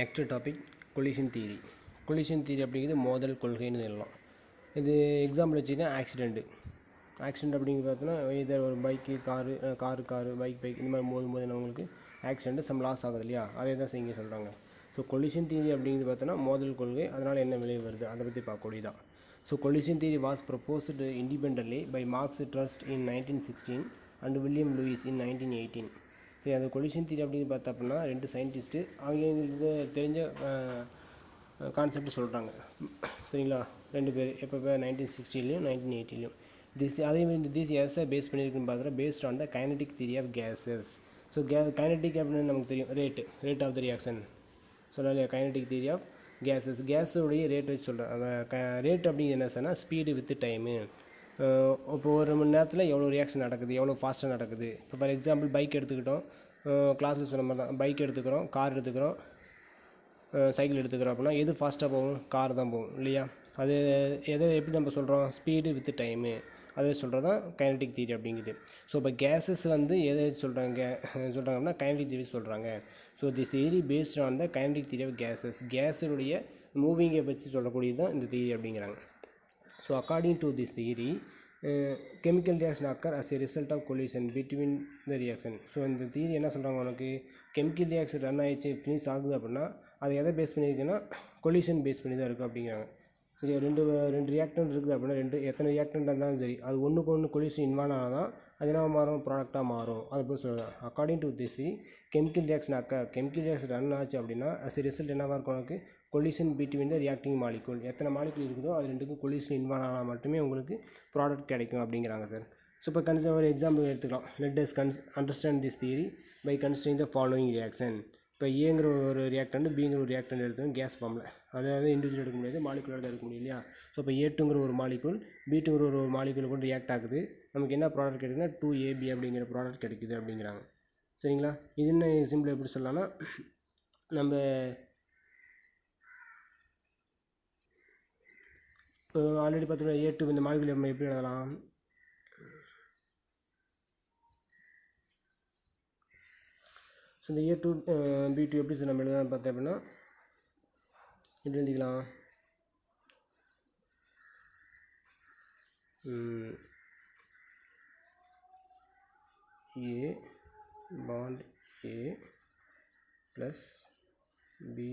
Next topic collision theory. Collision theory அப்படிங்கிறது மோதல் கொள்கைன்னு சொல்லலாம். இது எக்ஸாம்பிள் வச்சுக்கிட்டா ஆக்சிடெண்ட் அப்படிங்கிறது பார்த்தோன்னா இதர் ஒரு பைக்கு காரு பைக் இந்த மாதிரி மோதும்போது நம்மளுக்கு ஆக்சிடெண்ட்டு சம் லாஸ் ஆகுது இல்லையா, அதே தான் இங்கே சொல்கிறாங்க. ஸோ கொலிஷன் தியரி அப்படிங்கிறது பார்த்தோன்னா மோதல் கொள்கை, அதனால் என்ன விளைவு வருது அதை பற்றி பார்க்கக்கூடியதான். So collision theory was proposed independently by Max Trautz in 1916 and William Lewis in 1918. சரி, அந்த கொலிஷன் தியரி அப்படின்னு பார்த்தா அப்படின்னா ரெண்டு சயின்டிஸ்ட்டு அவங்களுக்கு தெரிஞ்ச கான்செப்ட் சொல்கிறாங்க. சரிங்களா, ரெண்டு பேர் எப்போ 1960லையும் 1980லையும். திஸ் எஸை பேஸ் பண்ணியிருக்குன்னு பார்த்தா based on the kinetic theory of gases. So kinetic அப்படின்னு நமக்கு தெரியும், ரேட் ஆஃப் த ரியாக்ஷன் சொல்லலையா. கைனடிக் தியரி ஆஃப் கேஸோடைய ரேட் வச்சு சொல்கிறேன். ரேட் அப்படிங்கிறது என்ன சொன்னால் ஸ்பீடு வித் டைமு. இப்போ ஒரு மணி நேரத்தில் எவ்வளோ ரியாக்ஷன் நடக்குது, எவ்வளோ ஃபாஸ்ட்டாக நடக்குது. இப்போ ஃபார் எக்ஸாம்பிள் பைக் எடுத்துக்கிட்டோம், கிளாஸில் சொன்ன மாதிரி தான். பைக் எடுத்துக்கிறோம், கார் எடுத்துக்கிறோம், சைக்கிள் எடுத்துக்கிறோம். அப்படின்னா எது ஃபாஸ்ட்டாக போகும்? கார் தான் போகும் இல்லையா. அது எதை எப்படி நம்ம சொல்கிறோம்? ஸ்பீடு வித் டைமு, அதை சொல்கிறது தான் கைனடிக் தியரி அப்படிங்குது. ஸோ இப்போ கேஸஸ் எதை சொல்கிறாங்க அப்படின்னா கைனடிக் தியரி சொல்கிறாங்க. So this theory based on the kinetic theory of gases. கேஸுடைய மூவிங்கை வச்சு சொல்லக்கூடியது தான் இந்த தியரி அப்படிங்கிறாங்க. So according to this theory, chemical reaction occur as a result of collision between the reaction. So இந்த தியரி என்ன சொல்கிறாங்க, உனக்கு கெமிக்கல் ரியாக்ஷன் ரன் ஆகிடுச்சு ஃபினிஷ் ஆகுது அப்படின்னா அது எதை பேஸ் பண்ணியிருக்குன்னா கொலிஷன் பேஸ் பண்ணி தான் இருக்குது அப்படிங்கிறாங்க. சரி, ரெண்டு ரியாக்டன்ட் இருக்குது அப்படின்னா எத்தனை ரியாக்டன்ட் இருந்தாலும் சரி, அது ஒன்றுக்கு ஒன்று கொலிஷன் இன்வால்வ் ஆனால் தான் அது என்ன மாறும்? ப்ராடக்டாக மாறும். அது போய் சொல்கிறாங்க. According to this chemical reaction run ஆச்சு அப்படின்னா அஸ் எ ரிசல்ட் என்னவாக இருக்கும்? உனக்கு கொலிஷன் பிட்வீன் த ரியாக்டிங் மாலிகூல். எத்தனை மாலிகூல் இருக்குதோ அது ரெண்டுக்கும் கொலிஷன் இன்வால்வ் ஆனால் மட்டுமே உங்களுக்கு ப்ராடக்ட் கிடைக்கும் அப்படிங்கிறாங்க சார். ஸோ இப்போ ஒரு எக்ஸாம்பிள் எடுத்துக்கலாம். Let us understand this theory by considering the following reaction. இப்போ ஏங்கிற ஒரு ரியாக்டன்ட் பிங்கிற ஒரு ரியாக்டன்ட் எடுத்துக்கணும் கேஸ் ஃபார்மில். அதாவது இண்டிவிஜுவல் எடுக்க முடியாது, மாலிகூலோட தான் எடுக்க முடியும் இல்லையா. ஸோ இப்போ ஏட்டுங்கிற ஒரு மாலிகூல் பீட்டுங்கிற ஒரு மாலிகூல் கூட ரியாக்ட் ஆகுது. நமக்கு என்ன ப்ராடக்ட் கிடைக்குதுன்னா 2AB அப்படிங்கிற ப்ராடக்ட் கிடைக்குது அப்படிங்கிறாங்க. சரிங்களா, இது என்ன சிம்பிள் எப்படி சொல்லலாம்னா, நம்ம இப்போ ஆல்ரெடி பார்த்தோம்னா A2 இந்த மாலிகூல் நம்ம எப்படி எழுதலாம்? ஸோ இந்த A2 B2 எப்படி சார் நம்ம எழுதலாம் பார்த்தேன் அப்படின்னா எப்படி எழுதிக்கலாம்? A bond A plus B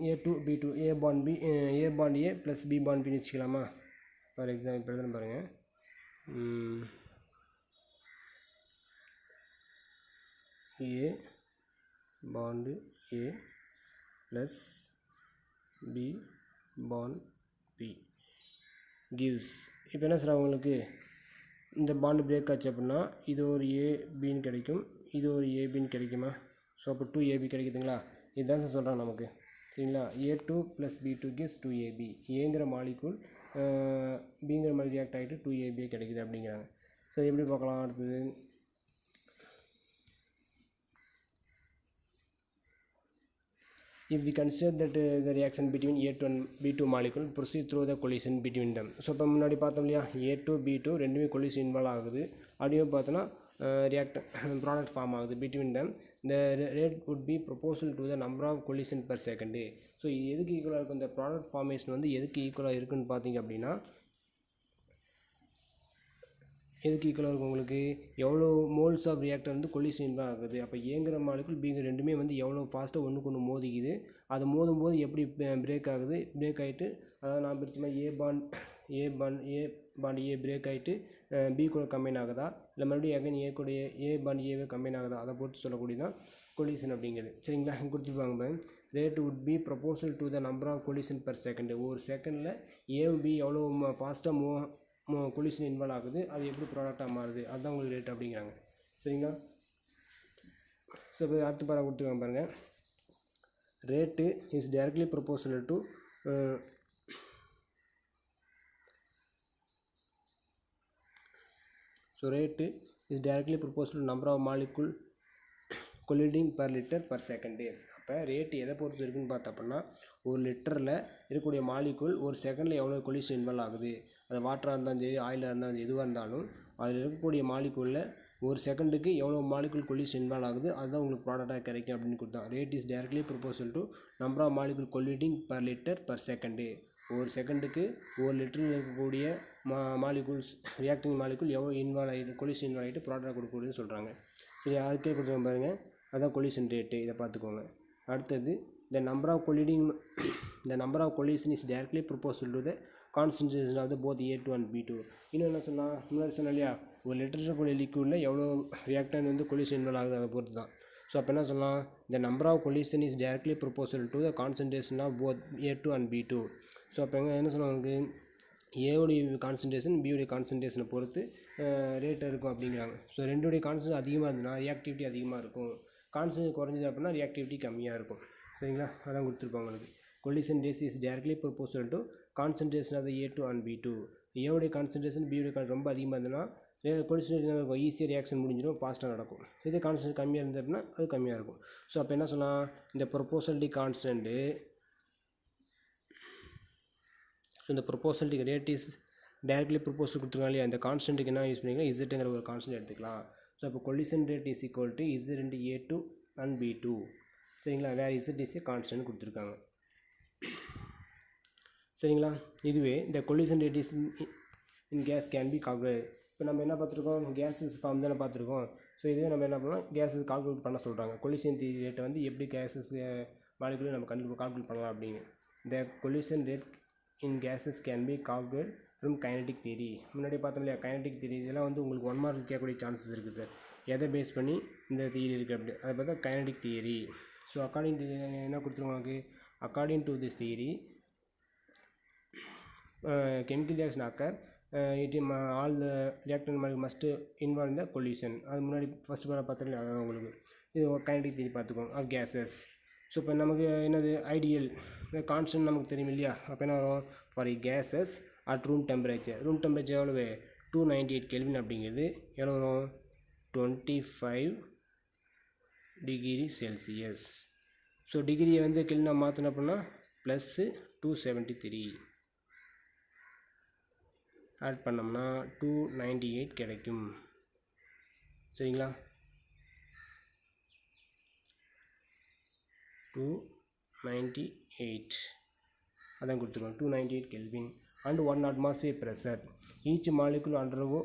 A2 B2 A bond A plus B bond Bன்னு வச்சுக்கலாமா? ஃபார் எக்ஸாம்பிள் இப்போ எழுதுன்னு பாருங்கள். A bond A plus B bond B gives. இப்போ என்ன சார் உங்களுக்கு இந்த பாண்டு பிரேக் ஆச்சு அப்படின்னா இது ஒரு ABன்னு கிடைக்கும், இது ஒரு ABன்னு கிடைக்குமா? ஸோ அப்போ 2AB கிடைக்குதுங்களா? இதுதான் சார் சொல்கிறாங்க நமக்கு. சரிங்களா, A2 plus B2 gives 2AB. ஏங்கிற மாலிகூல் பிங்கிற மாதிரி ரியாக்ட் ஆகிட்டு 2AB கிடைக்குது அப்படிங்கிறாங்க. ஸோ எப்படி பார்க்கலாம்? அடுத்தது if we consider that the reaction between A2 and B2 molecule proceed through the collision between them. So இப்போ முன்னாடி பார்த்தோம் இல்லையா, A2 B2 ரெண்டுமே கொலிஷன் இன்வால்வ் ஆகுது. அப்படியே பார்த்தோன்னா ப்ராடக்ட் ஃபார்ம் ஆகுது between them. the rate would be proportional to the number of collision per second. So இது எதுக்கு ஈக்குவலாக இருக்கும்? இந்த ப்ராடக்ட் ஃபார்மேஷன் எதுக்கு ஈக்குவலாக இருக்குன்னு பார்த்தீங்க அப்படின்னா எதுக்கு ஈக்குவலாக இருக்கும்? உங்களுக்கு எவ்வளோ moles of reactor collision involve ஆகுது. அப்போ ஏங்கிற மாலிகூல் பிங்கிற ரெண்டுமே எவ்வளோ ஃபாஸ்ட்டாக ஒன்றுக்கு ஒன்று மோதிக்குது. அது மோதும் போது எப்படி பிரேக் ஆகுது? பிரேக் ஆகிட்டு அதாவது நான் பிரிச்ச மாதிரி ஏ பாண்ட் ஏ பிரேக் ஆகிட்டு பி கூட கம்பைன் ஆகுதா, இல்லை மறுபடியும் அகைன் ஏ கூட ஏ பாண்ட் ஏவே கம்பைன் ஆகுதா, அதை பொறுத்து சொல்லக்கூடியதான் கொலிஷன் அப்படிங்கிறது. சரிங்களா, கொடுத்துருப்பாங்க. Rate would be proportional to the number of collision per second. ஒரு செகண்டில் ஏபி எவ்வளோ ஃபாஸ்ட்டாக கொலிஷன் இன்வால்வ் ஆகுது, அது எப்படி ப்ராடக்டாக மாறுது, அதுதான் உங்களுக்கு ரேட் அப்படிங்கிறாங்க. சரிங்களா, ஸோ இப்போ அடுத்த பாடம் கொடுத்துருக்காங்க பாருங்கள். Rate is directly proportional to rate is directly proportional to number of molecule colliding per liter per second. அப்போ ரேட்டு எதை பொறுத்து இருக்குன்னு பார்த்தோம்னா ஒரு லிட்டரில் இருக்கக்கூடிய மாலிகுல் ஒரு செகண்டில் எவ்வளோ கொலிஷன் இன்வால்வ் ஆகுது. அது வாட்டராக இருந்தாலும் சரி, ஆயிலாக இருந்தாலும் எதுவாக இருந்தாலும் அதில் இருக்கக்கூடிய மாலிகுலில் ஒரு செகண்டுக்கு எவ்வளோ மாலிகுல் கொலிஷன் இன்வால்வ் ஆகுது, அதுதான் உங்களுக்கு ப்ராடக்டாக கிடைக்கும் அப்படின்னு கொடுத்தோம். Rate is directly proportional to number of molecule colliding per litre per second. ஒரு செகண்டுக்கு ஒரு லிட்டரில் இருக்கக்கூடிய மாலிகுல்ஸ் ரியாக்டிங் மாலிகுல் எவ்வளோ இன்வால்வ் ஆகிட்டு கொலிஷன் இன்வால்வ் ஆகிட்டு ப்ராடக்டாக கொடுக்கக்கூடியது சொல்கிறாங்க. சரி, அதுக்கே கொடுத்துருங்க பாருங்கள், அதான் கொலிஷன் ரேட்டு. இதை பார்த்துக்கோங்க. அடுத்தது the number of collision is directly proportional to the concentration of the both A2 and B2. இன்னும் என்ன சொன்னால், முன்னாடி சொன்ன இல்லையா, ஒரு லிட்டர் கூடிய லிக்விடில் எவ்வளோ ரியாக்டன் வந்து கொலிஷன் இன்வால்வ் ஆகுது அதை பொறுத்து தான். ஸோ அப்போ என்ன சொல்லலாம், the number of collision is directly proportional to the concentration of both A2 and B2. So அப்போ என்ன சொல்லுவாங்க, உங்களுக்கு ஏவுடைய கான்சன்ட்ரேஷன் பியுடைய கான்சன்ட்ரேஷனை பொறுத்து ரேட் இருக்கும் அப்படிங்கிறாங்க. ஸோ ரெண்டுடைய கான்சன்ட்ரேஷன் அதிகமாக இருந்ததுன்னா ரியாக்டிவிட்டி அதிகமாக இருக்கும், கான்சன்ட்ரேஷன் குறைஞ்சது அப்படின்னா ரியாக்டிவிட்டி கம்மியாக இருக்கும். சரிங்களா, அதான் கொடுத்துருப்பாங்க உங்களுக்கு. Collision rate is directly proportional to concentration of the A2 and B2. ஏவுடைய கான்சன்ட்ரேஷன் பியுடைய ரொம்ப அதிகமாக இருந்ததுன்னா கொலிஷன் இருக்கும், ஈஸியாக ரியாக்ஷன் முடிஞ்சிடும், ஃபாஸ்ட்டாக நடக்கும். இதே கான்சன்ட்ரேஷன் கம்மியாக இருந்தது அப்படின்னா அது கம்மியாக இருக்கும். ஸோ அப்போ என்ன சொன்னால், இந்த ப்ரொபோர்ஷனலிட்டி கான்ஸ்டன்ட்டு, ஸோ இந்த ப்ரொபோர்ஷனலிட்டி ரேட் இஸ் டைரக்ட்லி ப்ரொபோர்ஷனல் கொடுத்துருக்காங்க இல்லையா, இந்த கான்ஸ்டன்ட்டுக்கு என்ன யூஸ் பண்ணிக்கலாம், இசட்டுங்கிற ஒரு கான்ஸ்டன்ட் எடுத்துக்கலாம். ஸோ அப்போ collision rate is equal to Z into A2 and B2. சரிங்களா, வேறு இசட் இஸ் கான்ஸ்டன்ட் கொடுத்துருக்காங்க. சரிங்களா, இதுவே இந்த collision rate is in gas can be calculate. இப்போ நம்ம என்ன பார்த்துருக்கோம், கேஸஸ் ஃபார்ம் தானே பார்த்துருக்கோம். ஸோ இதுவே நம்ம என்ன பண்ணலாம், கேஸஸ் கால்குலேட் பண்ண சொல்கிறாங்க. கொலிஷன் ரேட்டை வந்து எப்படி கேஸஸ் மாலிகுலையும் நம்ம கால்குலேட் பண்ணலாம் அப்படின்னு. இந்த collision rate in gases can be calculate from kinetic theory. முன்னாடி பார்த்தோம் இல்லையா, கைனடிக் தியரி. இதெல்லாம் வந்து உங்களுக்கு 1 மார்க் கேட்கக்கூடிய சான்சஸ் இருக்குது சார். எதை பேஸ் பண்ணி இந்த தியரி இருக்குது அப்படி, அதை பார்த்தா kinetic theory. So according to என்ன கொடுத்துருவாங்க, according to this theory chemical reaction occur, all the reactant molecule must involve in the collision. அது முன்னாடி ஃபஸ்ட் பார்த்தீங்களா, அதான் உங்களுக்கு இது கைனடிக் தியரி பார்த்துக்கோங்க ஆஃப் கேஸஸ். ஸோ இப்போ நமக்கு என்னது ஐடியல் கான்ஸ்டன்ட் நமக்கு தெரியும் இல்லையா. அப்போ என்ன வரும், for gases at room temperature. Room temperature எவ்வளவு 298 கெல்வின் அப்படிங்கிறது எவ்வளோ வரும் 25 டிகிரி செல்சியஸ். ஸோ டிகிரியை வந்து கெல்வினாக மாற்றணும் அப்படின்னா ப்ளஸ்ஸு 273 ஆட் பண்ணோம்னா 298 கிடைக்கும். சரிங்களா, 298 அதான் கொடுத்துருவோம், 298 kelvin and 1 atmosphere pressure. Each molecule undergo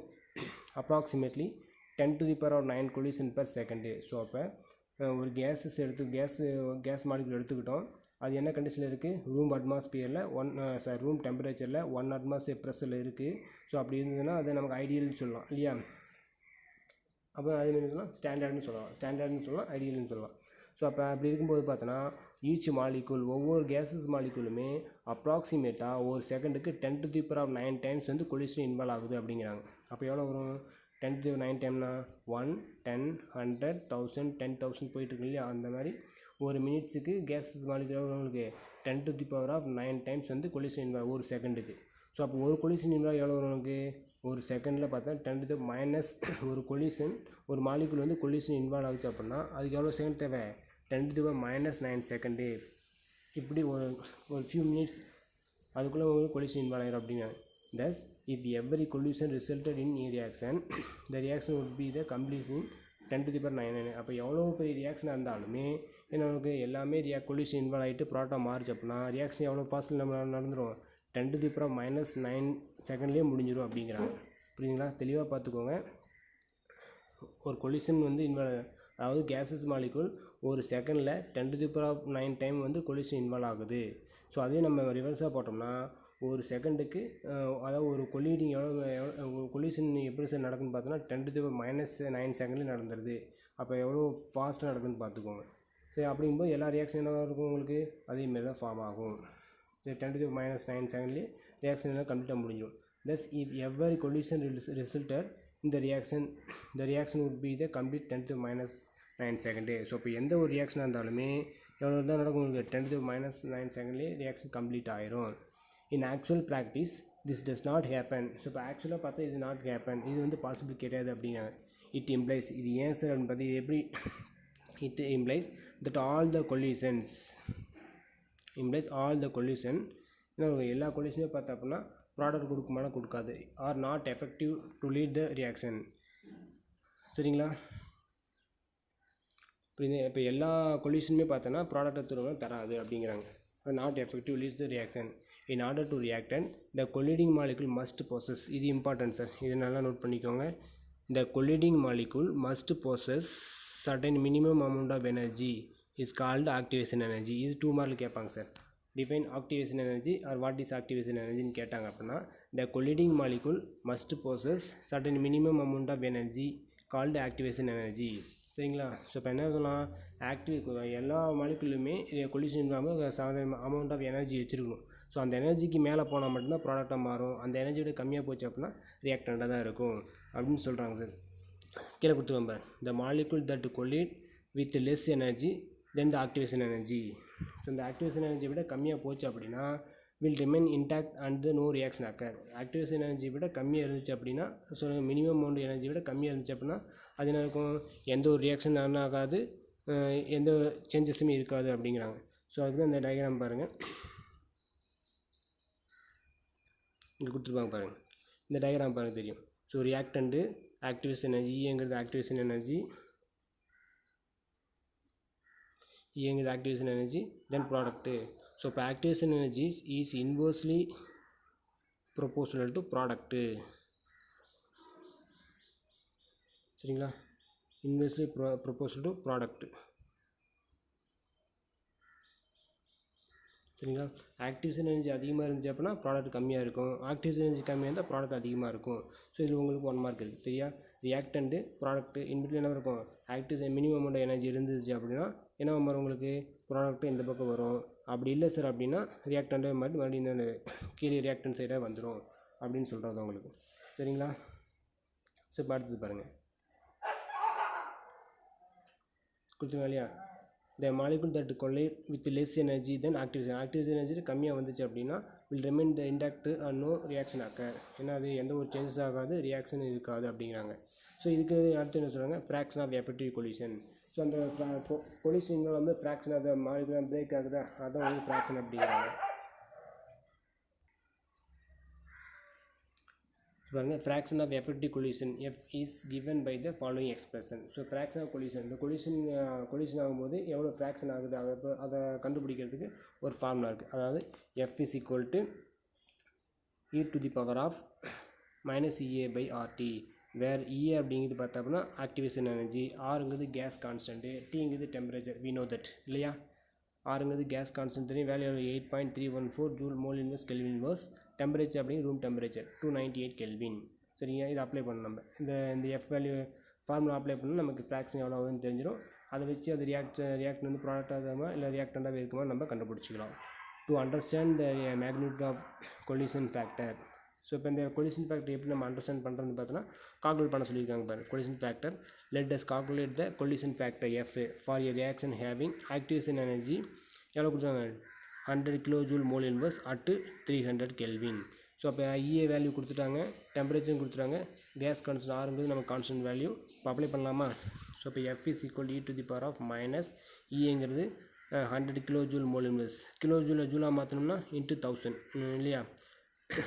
approximately 10 to the power of 9 collision per second. So அப்போ ஒரு கேஸஸ் கேஸ் மாலிகுல் எடுத்துக்கிட்டோம், அது என்ன கண்டிஷனில் இருக்குது, ரூம் அட்மாஸ்பியரில் ரூம் டெம்பரேச்சரில் 1 அட்மாஸ்பியர் ப்ரெஷரில் இருக்குது. ஸோ அப்படி இருந்ததுன்னா அதை நமக்கு ஐடியல்னு சொல்லலாம் இல்லையா. அப்போ அதே மாதிரி சொல்லலாம் ஸ்டாண்டர்ட்னு சொல்லலாம், ஐடியல்னு சொல்லலாம். ஸோ அப்போ அப்படி இருக்கும்போது பார்த்தோன்னா ஈச் மாலிகுல் ஒவ்வொரு கேஸஸ் மாலிகுலுமே அப்ராக்சிமேட்டாக ஒரு செகண்டுக்கு 10 to the power of 9 times வந்து கொலிஷன் இன்வால்வ் ஆகுது அப்படிங்கிறாங்க. அப்போ எவ்வளோ வரும், 10 to the 9 டைம்னா 1, 10, 100, 1000, 10,000 போயிட்டுருக்கு இல்லையா. அந்த மாதிரி ஒரு மினிட்ஸுக்கு கேஸஸ் மாலிகுல் உங்களுக்கு 10 to the power of 9 times வந்து கொலிஷன் இன்வால்வ் ஒரு செகண்டுக்கு. ஸோ அப்போ ஒரு கொலிஷன் இன்வால்வ் எவ்வளோ வரும் உங்களுக்கு, ஒரு செகண்டில் பார்த்தா 10 to the மைனஸ் ஒரு கொலிஷன் ஒரு மாலிகுல் வந்து கொலிஷன் இன்வால்வ் ஆகுச்சு அப்படின்னா அதுக்கு எவ்வளோ செகண்ட் தேவை, 10 to the minus 9 செகண்டு. இப்படி ஒரு ஃபியூ மினிட்ஸ் அதுக்குள்ளே ஒரு கொலிஷன் இன்வால்வ் ஆகிடும் அப்படிங்க. Thus, if every collision resulted in a reaction, the reaction would be the completion 10 to the power 9. அப்போ எவ்வளோ பெரிய ரியாக்ஷனாக இருந்தாலுமே நமக்கு எல்லாமே கொலிஷன் இன்வால்வ் ஆகிட்டு ப்ராடக்டாக மாறிச்சு அப்படின்னா ரியாக்ஷன் எவ்வளோ ஃபாஸ்ட்டில் நம்ம நடந்துடும், 10 to the power minus 9 செகண்ட்லேயே முடிஞ்சிடும் அப்படிங்கிறாங்க. புரியுதுங்களா, தெளிவாக பார்த்துக்கோங்க. ஒரு கொலிஷன் வந்து அதாவது கேஸஸ் மாலிகுல் ஒரு செகண்டில் 10 to the power 9 டைம் வந்து கொலிஷன் இன்வால்வ் ஆகுது. ஸோ அதே நம்ம ரிவர்ஸாக போட்டோம்னா ஒரு செகண்டுக்கு அதாவது ஒரு கொலிடிங் எவ்வளோ கொலிஷன் எப்படி சார் நடக்குதுன்னு பார்த்தோன்னா 10 to the power minus 9 செகண்ட்லேயும் நடந்துருது. அப்போ எவ்வளோ ஃபாஸ்ட்டாக நடக்குதுன்னு பார்த்துக்கோங்க. சரி, அப்படிங்கும்போது எல்லா ரியாக்ஷன் என்னவாக இருக்கும் உங்களுக்கு அதேமாரி தான் ஃபார்ம் ஆகும். 10 to the minus 9 செகண்ட்லேயே ரியாக்ஷன் எல்லாம் கம்ப்ளீட்டாக முடிஞ்சிடும். Thus, if every collision resulted in the reaction would be the complete 10 to the minus 9 second. So இப்போ எந்த ஒரு ரியாக்ஷனாக இருந்தாலுமே எவ்வளோ தான் நடக்கும் உங்களுக்கு 10 to the minus 9 செகண்ட்லேயே ரியாக்ஷன் கம்ப்ளீட் ஆயிரும். In actual practice this does not happen. So இப்போ ஆக்சுவலாக பார்த்தா இது நாட் ஹேப்பன், இது வந்து பாசிபிள் கிடையாது அப்படிங்கிறாங்க. இட் இம்ப்ளைஸ், இது ஏன் சார் அப்படின்னு பார்த்து இது எப்படி it implies that all the collision எல்லா கொலிஷனுமே பார்த்தா அப்படின்னா ப்ராடக்ட் கொடுக்குமானா கொடுக்காது, are not effective to lead the reaction. சரிங்களா? இப்போ எல்லா கொலிஷனுமே பார்த்தோன்னா ப்ராடக்டை தருவாங்க தராது அப்படிங்கிறாங்க. அது not effective leads the reaction. In order to reactant the colliding molecule must possess, இது இம்பார்ட்டன்ட் சார், இது நல்லா நோட் பண்ணிக்கோங்க. The colliding molecule must possess certain minimum amount of energy is called activation energy. இது 2 மார்க்கில் கேட்பாங்க sir. Define activation energy or what is activation energy ன்னு கேட்டாங்க அப்படின்னா the colliding molecule must possess certain minimum amount of energy called activation energy. சரிங்களா? So இப்போ என்ன சொல்லலாம், எல்லா மாலிகுலுமே கொலிஷன் இல்லாமல் அமௌண்ட் ஆஃப் எனர்ஜி வச்சுருக்கணும். ஸோ அந்த எனர்ஜிக்கு மேலே போனால் மட்டும்தான் ப்ராடக்டாக மாறும். அந்த எனர்ஜியோட கம்மியாக போச்சு அப்படின்னா ரியாக்டண்ட்டாக தான் இருக்கும் அப்படின்னு சொல்கிறாங்க சார். கீழே கொடுத்துருவோம் பார், the molecule that collide with less energy than the activation energy. So இந்த ஆக்டிவேஷன் எனர்ஜியை விட கம்மியாக போச்சு அப்படின்னா will remain intact and no reaction occur. Activation energy விட கம்மியாக இருந்துச்சு அப்படின்னா, ஸோ மினிமம் அமௌண்ட் எனர்ஜி விட கம்மியாக இருந்துச்சு அப்படின்னா அது என்ன இருக்கும், எந்த ஒரு ரியாக்ஷன் ஆகாது, எந்த சேஞ்சஸுமே இருக்காது அப்படிங்கிறாங்க. ஸோ அதுக்கு தான் இந்த டயக்ராம் பாருங்கள், இங்கே கொடுத்துருப்பாங்க பாருங்கள். இந்த டயக்ராம் பாருங்கள் தெரியும். ஸோ ரியாக்டண்ட்டு ஆக்டிவேஷன் எனர்ஜி, இங்கிறது ஆக்டிவேஷன் எனர்ஜி, இங்கிறது activation energy, then product. So இப்போ activation energy is inversely proportional to product. சரிங்களா? Inversely proportional to product. சரிங்களா? ஆக்டிவேஷன் எனர்ஜி அதிகமாக இருந்துச்சு அப்படின்னா ப்ராடக்ட் கம்மியாக இருக்கும், ஆக்டிவேஷன் எனர்ஜி கம்மியாக இருந்தால் ப்ராடக்ட் அதிகமாக இருக்கும். ஸோ இது உங்களுக்கு 1 மார்க் இருக்குது. சரியா? ரியாக்டண்ட்டு ப்ராடக்ட்டு இன்பிட்வீன் என்ன இருக்கும், ஆக்டிவேஷன் மினிமம் அமௌண்ட் எனர்ஜி இருந்துச்சு அப்படின்னா என்ன வரும் உங்களுக்கு, ப்ராடக்ட்டு இந்த பக்கம் வரும். அப்படி இல்லை சார் அப்படின்னா ரியாக்டண்ட்டு மறுபடியும் இந்த கீழே ரியாக்டன் சைடாக வந்துடும் அப்படின்னு சொல்கிறது உங்களுக்கு. சரிங்களா? ஸோ இப்போ அடுத்தது பாருங்கள், கொடுத்துருங்க இல்லையா, the molecule that collide with less energy than activation energy கம்மியாக வந்துச்சு அப்படின்னா will remain the intact and no reaction occur. ஏன்னா அது எந்த ஒரு சேஞ்சஸ் ஆகாது, ரியாக்ஷன் இருக்காது அப்படிங்கிறாங்க. ஸோ இதுக்கு அடுத்து என்ன சொல்கிறாங்க, fraction of effective collision. So அந்த கொலிஷன்கள் வந்து fraction of the molecule break ஆகுதா, அதான் வந்து ஃப்ராக்ஷன் அப்படிங்கிறாங்க. பாருங்கள், fraction of effective collision F is given by the following expression. So fraction of collision, இந்த கொலிஷன் ஆகும்போது எவ்வளோ ஃப்ராக்ஷன் ஆகுது அதை கண்டுபிடிக்கிறதுக்கு ஒரு ஃபார்முலா இருக்குது. அதாவது F is equal to e to the power of minus EA by RT, where EA அப்படிங்கிறது பார்த்தா அப்படின்னா ஆக்டிவேஷன் எனர்ஜி, ஆருங்கிறது கேஸ் கான்ஸ்டன்ட்டு, Tங்கிறது டெம்பரேச்சர், we know that இல்லையா. ஆருங்கிறது gas constant, value 8.314 joule mole inverse kelvin inverse, temperature அப்படிங்க room temperature 298 kelvin. சரிங்க, இதை அப்ளை பண்ணணும் நம்ம. இந்த எஃப் வேல்யூ ஃபார்முலா அப்ளை பண்ணால் நமக்கு ஃப்ராக்ஷன் எவ்வளோ ஆகுதுன்னு தெரிஞ்சிடும். அதை வச்சு அது ரியாக்ட் வந்து ப்ராடக்டாக இல்லை ரியாக்டண்ட்டாக இருக்குமா நம்ம கண்டுபிடிச்சிக்கலாம். To understand the magnitude of collision factor. So இப்போ இந்த கொலிஷன் ஃபேக்டர் எப்படி நம்ம அண்டர்ஸ்டாண்ட் பண்ணுறதுன்னு பார்த்தோன்னா கால்குலேட் பண்ண சொல்லியிருக்காங்க பாருங்க. Collision factor, let us calculate the collision factor F for a reaction having activation energy எவ்வளோ கொடுத்தாங்க, 100 kJ mole inverse at 300 kelvin. So அப்போ EA வேல்யூ கொடுத்துட்டாங்க, டெம்பரேச்சரும் கொடுத்துட்டாங்க, கேஸ் கான்ஸ்டன்ட் ஆறுங்கிறது நம்ம கான்ஸ்டன்ட் வேல்யூ. இப்போ அப்ளை பண்ணலாமா. ஸோ இப்போ F is equal to e to the power of minus EAங்கிறது 100 kJ மோல் இன்வெர்ஸ், ஜூலாக மாற்றணும்னா இன்ட்டு 1000 இல்லையா,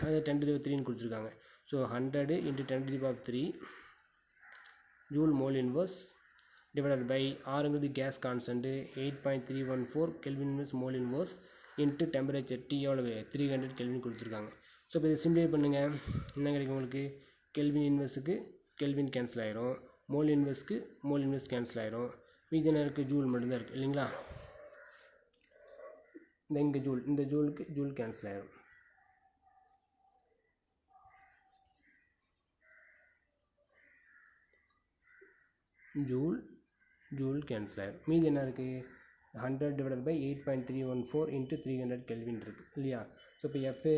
அது 10⁻³ கொடுத்துருக்காங்க. So 100 × 10⁻³ joule mole inverse divided by ஆறுங்கிறது gas constant 8.314 kelvin inverse mole inverse into temperature T எவ்வளவு 300 கெல்வின் கொடுத்துருக்காங்க. ஸோ இப்போ இதை சிம்ப்ளிஃபை பண்ணுங்கள், என்ன கிடைக்கும் உங்களுக்கு, கெல்வின் இன்வெர்ஸுக்கு கெல்வின் கேன்சல் ஆயிரும், மோல் இன்வெர்ஸ்க்கு மோல் இன்வெர்ஸ் கேன்சல் ஆயிரும், மீதி என்ன இருக்குது, ஜூல் மட்டும்தான் இருக்குது இல்லைங்களா. இங்கே ஜூல், இந்த ஜூலுக்கு ஜூல் கேன்சல் ஆயிரும். ஜூல் கேன்சல் ஆகிடும், மீதி என்ன இருக்குது 100 டிவைடட் பை 8.314 இன்ட்டு 300 கெல்வின் இருக்குது இல்லையா. ஸோ இப்போ எஃப்ஏ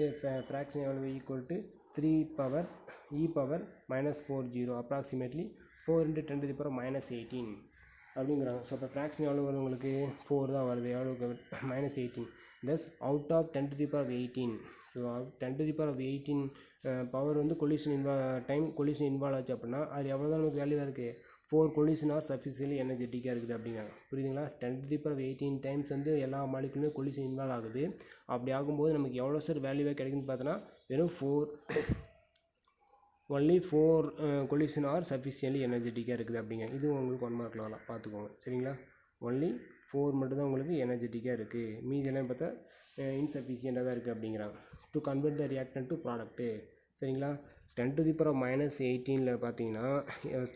ஃப்ராக்ஷன் எவ்வளவு, equal to 3 power e power -40 approximately 4 × 10⁻18 அப்படிங்கிறாங்க. ஸோ இப்போ ஃப்ராக்ஷன் எவ்வளோ வரும் உங்களுக்கு, 4 தான் வருது, எவ்வளோ -18. தஸ் அவுட் ஆஃப் 10⁻18. ஸோ 10⁻18 பவர் வந்து கொலிஷன் கொலிஷன் இன்வால்வ் ஆச்சு அப்படின்னா அது எவ்வளோ தான் நமக்கு வேல்யூவாக இருக்குது, 4 collision are sufficiently energetic இருக்குது அப்படிங்கிறாங்க. புரியுதுங்களா? 10⁻18 டைம்ஸ் வந்து எல்லா மாலிகுலுமே கொலிஷன் இன்வால்வ் ஆகுது. அப்படி ஆகும்போது நமக்கு எவ்வளோ சார் வேல்யூவாக கிடைக்குன்னு பார்த்தோன்னா வெறும் 4 collision are sufficiently energetic இருக்குது அப்படிங்க. இதுவும் உங்களுக்கு 1 மார்க்கில் வரலாம், பார்த்துக்கோங்க. சரிங்களா? only 4 மட்டும்தான் உங்களுக்கு எனர்ஜெட்டிக்காக இருக்குது, மீதி எல்லாம் பார்த்தா இன்சஃபிஷியண்ட்டாக தான் இருக்குது அப்படிங்கிறாங்க. To convert the reactant to product. சரிங்களா? 10⁻18 பார்த்தீங்கன்னா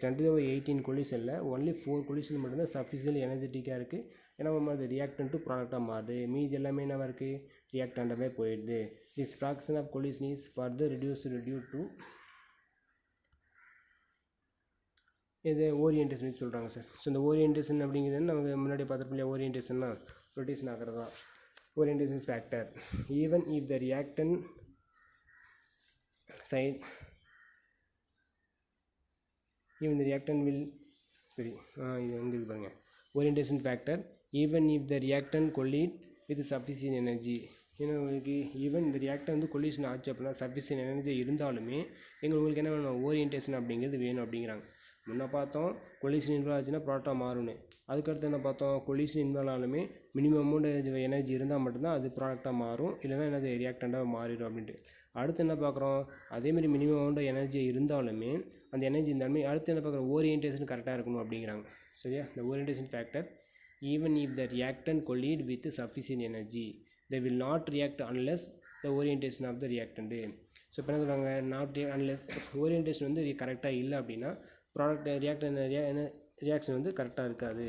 10⁻18 கொலிஷனில் ஒன்லி 4 கொலிஷன் மட்டும்தான் சஃபிஷியன்ட் எனர்ஜெட்டிக்காக இருக்குது. ஏன்னா நம்ம அது ரியாக்டன் டு ப்ராடக்டாக மாறுது, மீதி எல்லாமே என்னவாக இருக்குது, ரியாக்டண்டாகவே போயிடுது. This fraction of collision is further reduced due to இது ஓரியன்டேஷன் சொல்கிறாங்க சார். ஸோ இந்த ஓரியன்டேஷன் அப்படிங்கிறது நமக்கு முன்னாடி பார்த்துருப்போம் இல்லையா, ஓரியன்டேஷன்னா ரொட்டேஷன் ஆகிறது தான் orientation factor. Even if the reactant side even the reactant will சரி இது எங்கே இருக்கு பாருங்கள், orientation factor even if the reactant collide with sufficient energy. ஏன்னா உங்களுக்கு ஈவன் இந்த ரியாக்டர் வந்து கொலிஷன் ஆச்சு அப்படின்னா சஃபிஷியன்ட் எனர்ஜி இருந்தாலுமே உங்களுக்கு என்ன வேணும், ஓரியன்டேஷன் அப்படிங்கிறது வேணும் அப்படிங்கிறாங்க. முன்னே பார்த்தோம் கொலிஷன் இன்வால்வ் ஆச்சுன்னா ப்ராடக்டாக மாறும்னு, அதுக்கடுத்து என்ன பார்த்தோம், கொலிஷன் இன்வால்வ் ஆனாலுமே மினிமம் அமௌண்ட் எனர்ஜி இருந்தால் மட்டும்தான் அது ப்ராடக்டாக மாறும், இல்லைனா என்னது ரியாக்டண்டாக மாறிடும் அப்படின்ட்டு. அடுத்து என்ன பார்க்குறோம், அதேமாதிரி மினிமம் அமௌண்ட் எனர்ஜி இருந்தாலுமே அந்த எனர்ஜி இருந்தாலுமே அடுத்து என்ன பார்க்குறோம், ஓரியன்டேஷன் கரெக்டாக இருக்கணும் அப்படிங்கிறாங்க. சரியா? இந்த orientation factor even if the reactant collide with sufficient energy they will not react unless the orientation of the reactant. So இப்போ என்ன சொல்கிறாங்க, நாட் அன்லெஸ் ஓரியன்டேஷன் வந்து கரெக்டாக இல்லை அப்படின்னா ப்ராடக்ட் ரியாக்ஷன் வந்து கரெக்டாக இருக்காது.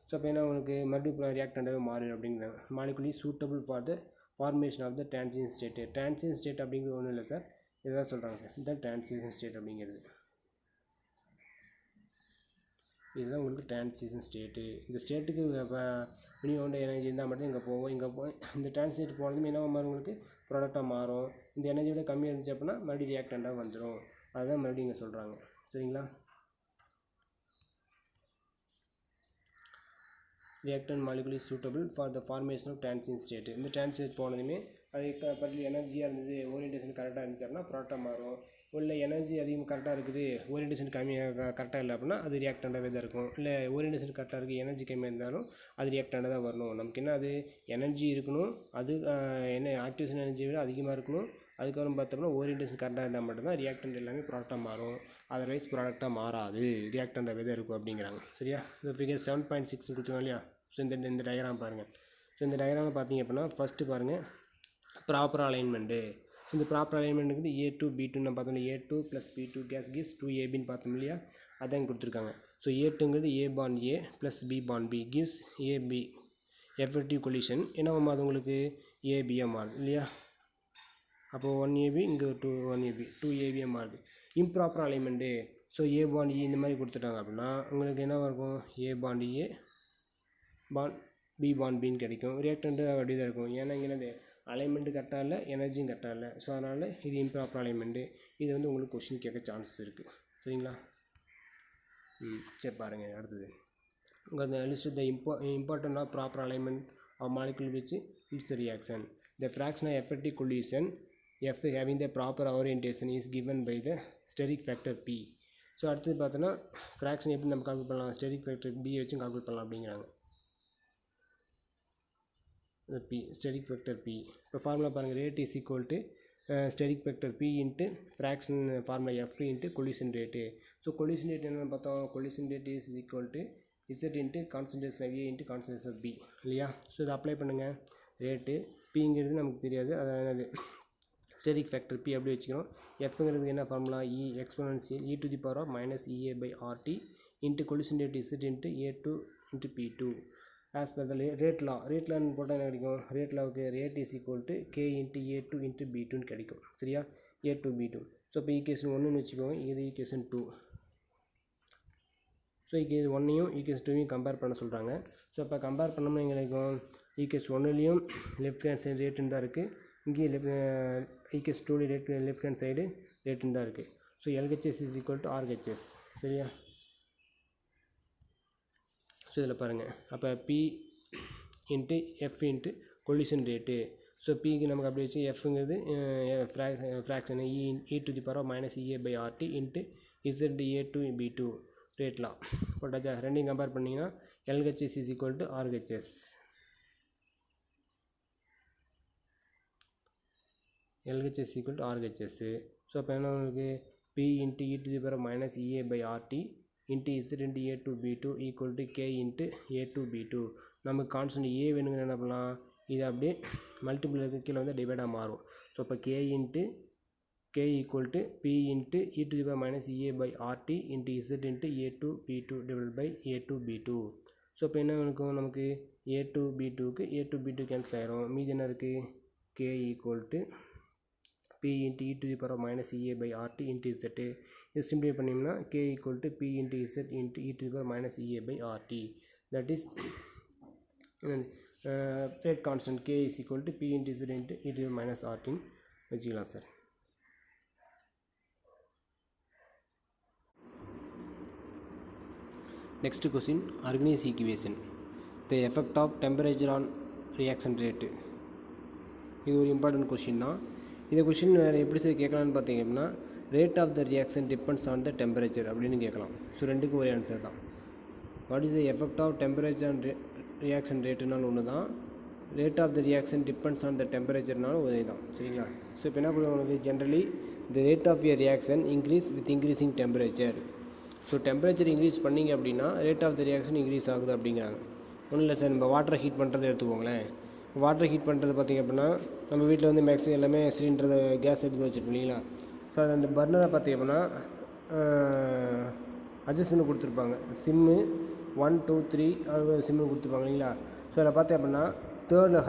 ஸோ அப்போ என்ன உங்களுக்கு மறுபடியும் ரியாக்டண்டாகவே மாறிடும் அப்படிங்கிறாங்க. Molecule suitable for the formation of the transition state. Transition state அப்படிங்கிறது ஒன்றும் இல்லை சார், இதுதான் சொல்கிறாங்க சார், இதுதான் டிரான்சிஷன் ஸ்டேட் அப்படிங்கிறது. இதுதான் உங்களுக்கு டிரான்சிஷன் ஸ்டேட்டு. இந்த ஸ்டேட்டுக்கு மினிமம் எனர்ஜி இருந்தால் மட்டும் இங்கே போவோம், இந்த டிரான்ஸ்லேட் போனதுமே என்ன மாறும், உங்களுக்கு ப்ராடக்டாக மாறும். இந்த எனர்ஜியோட கம்மியாக இருந்துச்சு அப்படின்னா மறுபடியும் ரியாக்டண்டாக வந்துடும். அதுதான் மறுபடியும் இங்கே சொல்கிறாங்க. சரிங்களா? Reactant molecule is suitable for the formation of transition state. இந்த டிரான்ஸ்லேட் போனதுமே அது பர்டிகுலர் எனர்ஜியாக இருந்தது, ஓரியன்டேஷன் கரெக்டாக இருந்துச்சு அப்படின்னா ப்ராடக்டாக மாறும். இல்லை எனர்ஜி அதிகம் கரெக்டாக இருக்குது, ஓரியன்டேஷன் கம்மியாக கரெக்டாக இல்லை அப்படின்னா அது ரியாக்டண்டாகவே தான் இருக்கும். இல்லை ஓரியன்டேஷன் கரெக்டாக இருக்குது, எனர்ஜி கம்மியாக இருந்தாலும் அது ரியாக்டண்டாக தான் வரணும். நமக்கு என்ன, அது எனர்ஜி இருக்கணும், அது என்ன ஆக்டிவேஷன் எனர்ஜியை விட அதிகமாக இருக்கணும். அதுக்கப்புறம் பார்த்தோம்னா ஓரியன்டேஷன் கரெக்டாக இருந்தால் மட்டும்தான் ரியாக்டண்ட் எல்லாமே ப்ராடக்டாக மாறும், அதர்வைஸ் ப்ராடக்டாக மாறாது, ரியாக்டண்டாகவே தான் இருக்கும் அப்படிங்கிறாங்க. சரியா? இந்த ஃபிகர் 7.6 கொடுத்துருவோம் இல்லையா? ஸோ இந்த டயக்ராம் பாருங்கள். ஸோ இந்த டயக்ராமில் பார்த்தீங்க அப்படின்னா ஃபஸ்ட்டு பாருங்கள் ப்ராப்பர் அலைன்மெண்ட்டு. இந்த ப்ராப்பர் அலைன்மெண்ட்டுக்கு A2 B2 நம்ம பார்த்தோம், A2 + B2 case gives 2AB பார்த்தோம் இல்லையா, அதான் கொடுத்துருக்காங்க. ஸோ A2ங்கிறது A bond A + B bond B gives AB effective collision. ஏன்னா அது உங்களுக்கு ABயாக மாறுது இல்லையா, அப்போது 1AB இங்கே 1AB 2AB மாறுது. Improper alignment, so A bond E இந்த மாதிரி கொடுத்துட்டாங்க அப்படின்னா உங்களுக்கு என்ன இருக்கும், A bond A bond B bond Bன்னு கிடைக்கும். ரியாக்டண்ட்டு அப்படி தான் இருக்கும். ஏன்னா இங்கே என்னது அலைன்மெண்ட்டு கரெக்டாக இல்லை, எனர்ஜியும் கரெக்டாக இல்லை. ஸோ அதனால் இது இம்ப்ராப்பர் அலைன்மெண்ட்டு. இது வந்து உங்களுக்கு கொஸ்டின் கேட்க சான்சஸ் இருக்குது. சரிங்களா? சரி பாருங்கள் அடுத்தது உங்கள் list the important of proper alignment of molecule which its reaction. The fraction of effective collision F having the proper orientation is given by the steric factor P. So அடுத்தது பார்த்தோன்னா fraction எப்படி நம்ம கால்குலேட் பண்ணலாம், steric factor B வச்சும் calculate பண்ணலாம் அப்படிங்கிறாங்க. P steric vector P. இப்போ formula பாருங்கள், rate is equal to steric vector P into fraction formula F into collision rate. So collision rate என்னென்னு பார்த்தோம், collision rate is equal to Z into concentration of A into concentration of B இல்லையா. So இதை apply பண்ணுங்கள். Rate Pங்கிறது நமக்கு தெரியாது, அதாவது steric factor P அப்படி வச்சுக்கிறோம். Fங்கிறதுக்கு என்ன formula, E exponential E to the power of -EA/RT into collision rate Z into A2 into P2 as per the rate law. Rate லான்னு போட்டால் என்ன கிடைக்கும், ரேட் லாவுக்கு rate is equal to K into A2 into B2ன்னு கிடைக்கும். சரியா? A2 B2. So இப்போ equation 1ன்னு வச்சுக்கோங்க, இது ஈக்குவேஷன் 2. ஸோ ஈக்குவேஷன் 1ஐயும் ஈக்குவேஷன் 2ஐயும் கம்பேர் பண்ண சொல்கிறாங்க. ஸோ இப்போ கம்பேர் பண்ணோம்னா எங்களுக்கும் ஈக்குவேஷன் 1லேயும் லெஃப்ட் ஹேண்ட் சைடு ரேட்டுன்னு தான் இருக்குது, இங்கேயும் ஈக்குவேஷன் 2 லெஃப்ட் ஹேண்ட் சைடு ரேட்டுன்னு தான் இருக்குது. So LHS is equal to RHS. சரியா? ஸோ இதில் பாருங்கள், அப்போ P into F into collision rate. So Pக்கு நமக்கு அப்படி வச்சு Fங்கிறது fraction E to the power of -EA/RT into Z A2 B2. ரேட்லாம் போட்டாச்சா. ரெண்டையும் கம்பேர் பண்ணிங்கன்னா LHS is equal to RHS. LHS equal to RHS. So அப்போ என்ன உங்களுக்கு P into e to the power minus EA by RT into Z into A to B2 equal to K into A to B2. நமக்கு constant A வேணுங்கிற என்ன பண்ணலாம், இது அப்படியே multiple இருக்க கீழே வந்து டிவைடாக மாறும். ஸோ இப்போ K into K equal to P into e to the power minus EA by RT into Z into A to B2 divide by A to B2. So இப்போ என்ன இருக்கும் நமக்கு A to B2க்கு A to B2 கேன்சல் ஆகிரும். மீதி என்ன இருக்குது K equal to P into e to the power minus EA by RT into Z. இது சிம்பிளை பண்ணிங்கன்னா K equal to P into Z into e to the power minus EA by RT. That is rate constant K is equal to P into Z into e to the power minus RT வச்சுக்கலாம் sir. Next question, Arrhenius equation. The effect of temperature on reaction rate. இது ஒரு important question தான். இந்த question வேறு எப்படி sir கேட்கலான்னு பார்த்தீங்க அப்படின்னா, rate of the reaction depends on the temperature அப்படின்னு கேட்கலாம். ஸோ ரெண்டுக்கும் ஒரே ஆன்சர் தான். What is the effect of temperature and reaction ரேட்டுனாலும் ஒன்று தான், rate of the reaction depends on the டெம்பரேச்சர்னாலும் ஒரே தான். சரிங்களா. ஸோ இப்போ என்ன பண்ணுவோம் உங்களுக்கு generally the rate of your reaction increase with increasing temperature. So temperature increase பண்ணிங்க அப்படின்னா rate of the reaction increase ஆகுது அப்படிங்கிறாங்க. ஒன்றும் இல்லை சார், நம்ம வாட்டரை ஹீட் பண்ணுறதை எடுத்துக்கோங்களேன். வாட்டர் ஹீட் பண்ணுறது பார்த்திங்க அப்படின்னா நம்ம வீட்டில் வந்து மேக்ஸிமம் எல்லாமே சிலிண்டர் கேஸ் எடுத்து வச்சுருப்போம் இல்லைங்களா. ஸோ அந்த பர்னரை பார்த்திங்க அப்படின்னா அட்ஜஸ்ட் பண்ணி கொடுத்துருப்பாங்க. சிம்மு 1 2 3 அது சிம்மு கொடுத்துருப்பாங்க இல்லைங்களா. ஸோ அதில் பார்த்தேன் அப்படின்னா தேர்டில்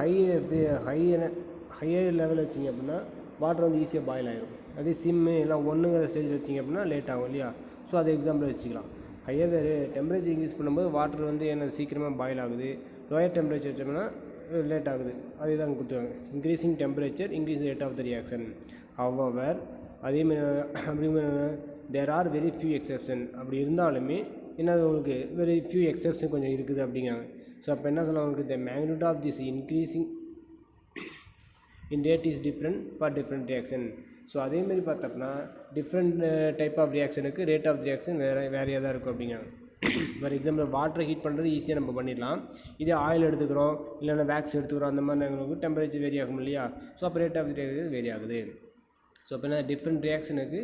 ஹையர் லெவலில் வச்சிங்க அப்படின்னா வாட்டர் வந்து ஈஸியாக பாயில் ஆகிடும். அதே சிம்மு எல்லாம் 1ங்கிற ஸ்டேஜில் வச்சிங்க அப்படின்னா லேட் ஆகும் இல்லையா. ஸோ அதை எக்ஸாம்பிள் வச்சுக்கலாம். ஹையர் டெம்பரேச்சர் இன்க்ரீஸ் பண்ணும்போது வாட்டர் வந்து என்ன சீக்கிரமாக பாயில் ஆகுது, லோயர் டெம்பரேச்சர் வச்சோம்னா லேட் ஆகுது. அதே தான் கொடுத்துருவாங்க. Increasing temperature increase rate of the reaction. However அதேமாதிரி அப்படி there are very few exception. அப்படி இருந்தாலுமே என்ன உங்களுக்கு வெரி ஃபியூ எக்ஸெப்ஷன் கொஞ்சம் இருக்குது அப்படிங்கிறாங்க. ஸோ அப்போ என்ன சொல்லுவாங்க, உங்களுக்கு the magnitude of this increasing in rate is different for different reaction. So அதேமாதிரி பார்த்தோம்னா டிஃப்ரெண்ட் டைப் ஆஃப் ரியாக்ஷனுக்கு ரேட் ஆஃப் ரியாக்ஷன் வேறையாக தான் இருக்கும் அப்படிங்கிறாங்க. ஃபார் எக்ஸாம்பிள் வாட்டரை ஹீட் பண்ணுறது ஈஸியாக நம்ம பண்ணிடலாம். இதே ஆயில் எடுத்துக்கிறோம் இல்லைன்னா வேக்ஸ் எடுத்துக்கிறோம், அந்த மாதிரி எங்களுக்கு டெம்பரேச்சர் வேரி ஆகும் இல்லையா. ஸோ அப்போ ரேட் ஆஃப் ரியாக்ஷன் வேரி ஆகுது. ஸோ அப்போ என்ன டிஃப்ரெண்ட் ரியாக்ஷனுக்கு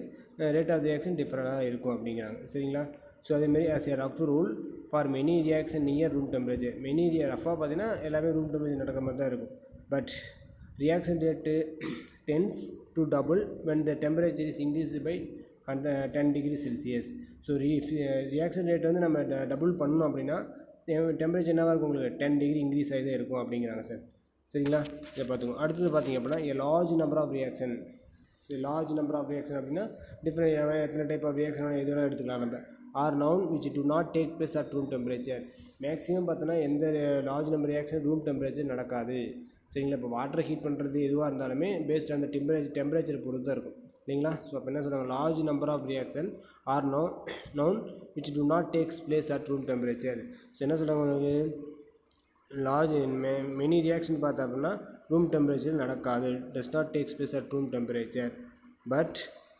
ரேட் ஆஃப் ரியாக்ஷன் டிஃப்ரெண்டாக இருக்கும் அப்படிங்கிறாங்க. சரிங்களா. ஸோ அதேமாதிரி as a rough rule for many reaction near room temperature. Many ரஃபாக பார்த்தீங்கன்னா எல்லாமே ரூம் டெம்பரேச்சர் நடக்கிற மாதிரி தான் இருக்கும். But reaction rate tends to double when the temperature is increased by 10 degree Celsius. So reaction rate வந்து நம்ம டபுள் பண்ணோம் அப்படின்னா டெம்பரேச்சர் என்னவாக இருக்கும் உங்களுக்கு 10 டிகிரி இன்க்ரீஸ் ஆகிதான் இருக்கும் அப்படிங்கிறாங்க சார். சரிங்களா. இதை பார்த்துக்கோங்க. அடுத்தது பார்த்திங்க அப்படின்னா a large number of reaction. So large number of reaction அப்படின்னா டிஃப்ரெண்ட் எத்தனை டைப் ஆஃப் ரியாக்ஷன் எது வேணால் எடுத்துக்கலாம். நம்ம are known which do not take place at room temperature. Maximum பார்த்தோன்னா எந்த large number reaction room temperature நடக்காது. சரிங்களா. இப்போ வாட்டரை ஹீட் பண்ணுறது எதுவாக இருந்தாலுமே பேஸ்ட் அந்த டெம்பரேச்சர் பொறுத்து தான் இருக்கும் இல்லைங்களா. ஸோ அப்போ என்ன சொல்கிறாங்க, large number of reaction are known which do not takes place at room temperature. So என்ன சொல்கிறாங்க உங்களுக்கு, லார்ஜ் மெனி ரியாக்ஷன் பார்த்தா அப்படின்னா ரூம் டெம்பரேச்சர் நடக்காது, does not takes place at room temperature but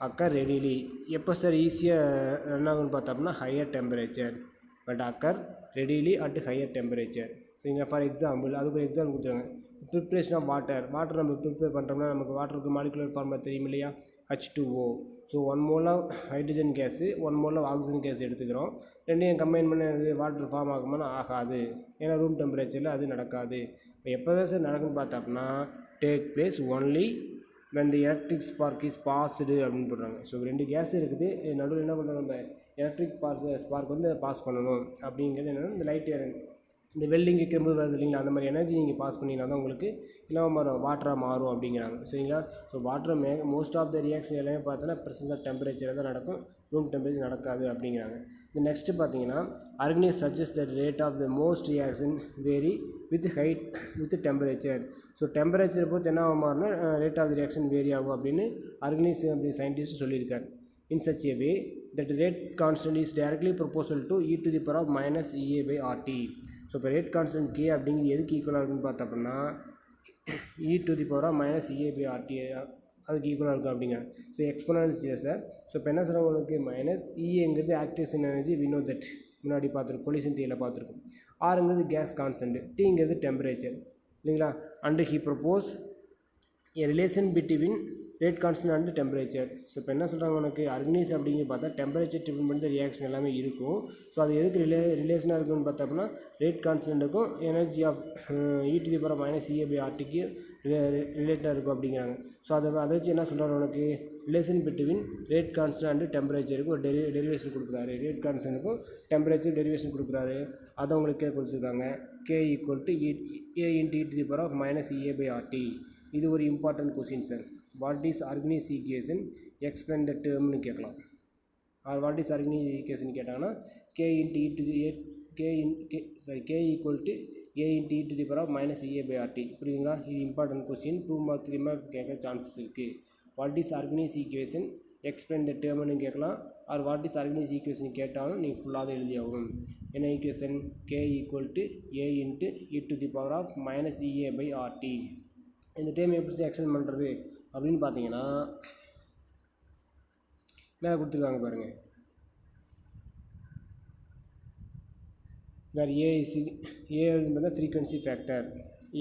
occur readily. எப்போ சார் ஈஸியாக run ஆகுன்னு பார்த்தா அப்படின்னா higher temperature, but occur readily at higher temperature. சரிங்களா. ஃபார் எக்ஸாம்பிள் அதுக்கு ஒரு எக்ஸாம்பிள் கொடுத்துருவாங்க. ப்ரிப்ரேஷன் ஆஃப் வாட்டர் நம்ம ப்ரிப்பேர் பண்ணுறோம்னா நமக்கு வாட்டருக்கு மாலிகுலர் ஃபார்முலா தெரியும் இல்லையா, H2O. So 1 mole of hydrogen gas 1 mole of oxygen gas எடுத்துக்கிறோம். ரெண்டையும் கம்பைன் பண்ணி வாட்டர் ஃபார்ம் ஆகுமானா ஆகாது, ஏன்னா ரூம் டெம்பரேச்சரில் அது நடக்காது. இப்போ எப்போ தான் சார் நடக்குன்னு பார்த்தோம்னா take place only when the electric spark is passed அப்படின்னு போடுறாங்க. ஸோ 2 கேஸ் இருக்குது, நடுவில் என்ன பண்ணுறோம், நம்ம எலக்ட்ரிக் ஸ்பார்க் வந்து பாஸ் பண்ணணும். அப்படிங்கிறது என்னென்னா இந்த லைட் இந்த வெல்டிங் வைக்கும்போது வருது இல்லைங்களா, அந்த மாதிரி எனர்ஜி நீங்கள் பாஸ் பண்ணிங்கன்னா தான் உங்களுக்கு இல்லாமல் வாட்டராக மாறும் அப்படிங்கிறாங்க. சரிங்களா. So water most of the reaction எல்லாமே பார்த்தோன்னா ப்ரெசன்ஸ் ஆஃப் டெம்பரேச்சர் தான் நடக்கும், ரூம் டெம்பரேச்சர் நடக்காது அப்படிங்கிறாங்க. இந்த நெக்ஸ்ட்டு பார்த்தீங்கன்னா Arrhenius suggest the rate of the most reaction vary with temperature. So temperature பொறுத்து என்ன மாறுனா rate of the reaction vary ஆகும் அப்படின்னு ஆர்கனைஸ் அப்படி சயின்டிஸ்ட் சொல்லியிருக்காரு. In such a way that rate constant is directly proportional to e to the power of minus EA by RT. So இப்போ rate constant K அப்படிங்கிறது எதுக்கு ஈக்குவலாக இருக்குன்னு பார்த்தோம் அப்படின்னா e to the power of minus EA by RT அதுக்கு ஈக்குவலாக இருக்கும் அப்படிங்க. So exponential sir. ஸோ இப்போ என்ன சொல்கிறோம் உங்களுக்கு மைனஸ் இங்கிறது activation energy we know that முன்னாடி பார்த்துருக்கோம் கொலிஷன் தியரியில் பார்த்துருக்கோம். ஆருங்கிறது கேஸ் கான்ஸ்டன்ட், டிங்கிறது டெம்பரேச்சர் இல்லைங்களா. And he propose a relation between rate constant and temperature. So இப்போ என்ன சொல்கிறாங்க உனக்கு ஆர்கனைஸ் அப்படிங்கிற பார்த்தா டெம்பரேச்சர் டிபெண்ட் பண்ணி ரியாக்ஷன் எல்லாமே இருக்கும். ஸோ அது எதுக்கு ரிலேஷனாக இருக்குன்னு பார்த்தோம்னா ரேட் கான்ஸ்டன்ட்டுக்கும் எனர்ஜி ஆஃப் e⁻ EA/RTக்கு ரிலேட்டடாக இருக்கும் அப்படிங்கிறாங்க. ஸோ அதை வச்சு என்ன சொல்கிறாரு உனக்கு relation between rate constant and டெம்பரேச்சருக்கு ஒரு டெரிவேஷன் கொடுக்குறாரு. ரேட் கான்ஸ்டன்ட்டுக்கும் டெம்பரேச்சர் டெரிவேஷன் கொடுக்குறாரு. அதை உங்களுக்கு கொடுத்துருக்காங்க. K = A × E⁻ இது ஒரு important question sir. What is Arrhenius equation explain the டேர்ம்னு கேட்கலாம். Or what is Arrhenius equation கேட்டாங்கன்னா K = A/E⁻ புரியுதுங்களா. இது இம்பார்ட்டன்ட் கொஸ்டின் 2 மார்க் 3 மார்க் கேட்க சான்சஸ் இருக்குது. What is Arrhenius equation explain the டேர்ம்னு கேட்கலாம். Or what is Arrhenius equation கேட்டாலும் நீங்கள் ஃபுல்லாக தான் எழுதி ஆகணும். என்ன ஈக்குவேஷன் K = A × E⁻ இந்த டைம் எப்படி எக்ஸ்டெண்ட் பண்ணுறது அப்படின்னு பார்த்தீங்கன்னா மேலே கொடுத்துருக்காங்க பாருங்கள். வேறு ஏங்கிறது பார்த்தா ஃப்ரீக்வன்சி ஃபேக்டர்,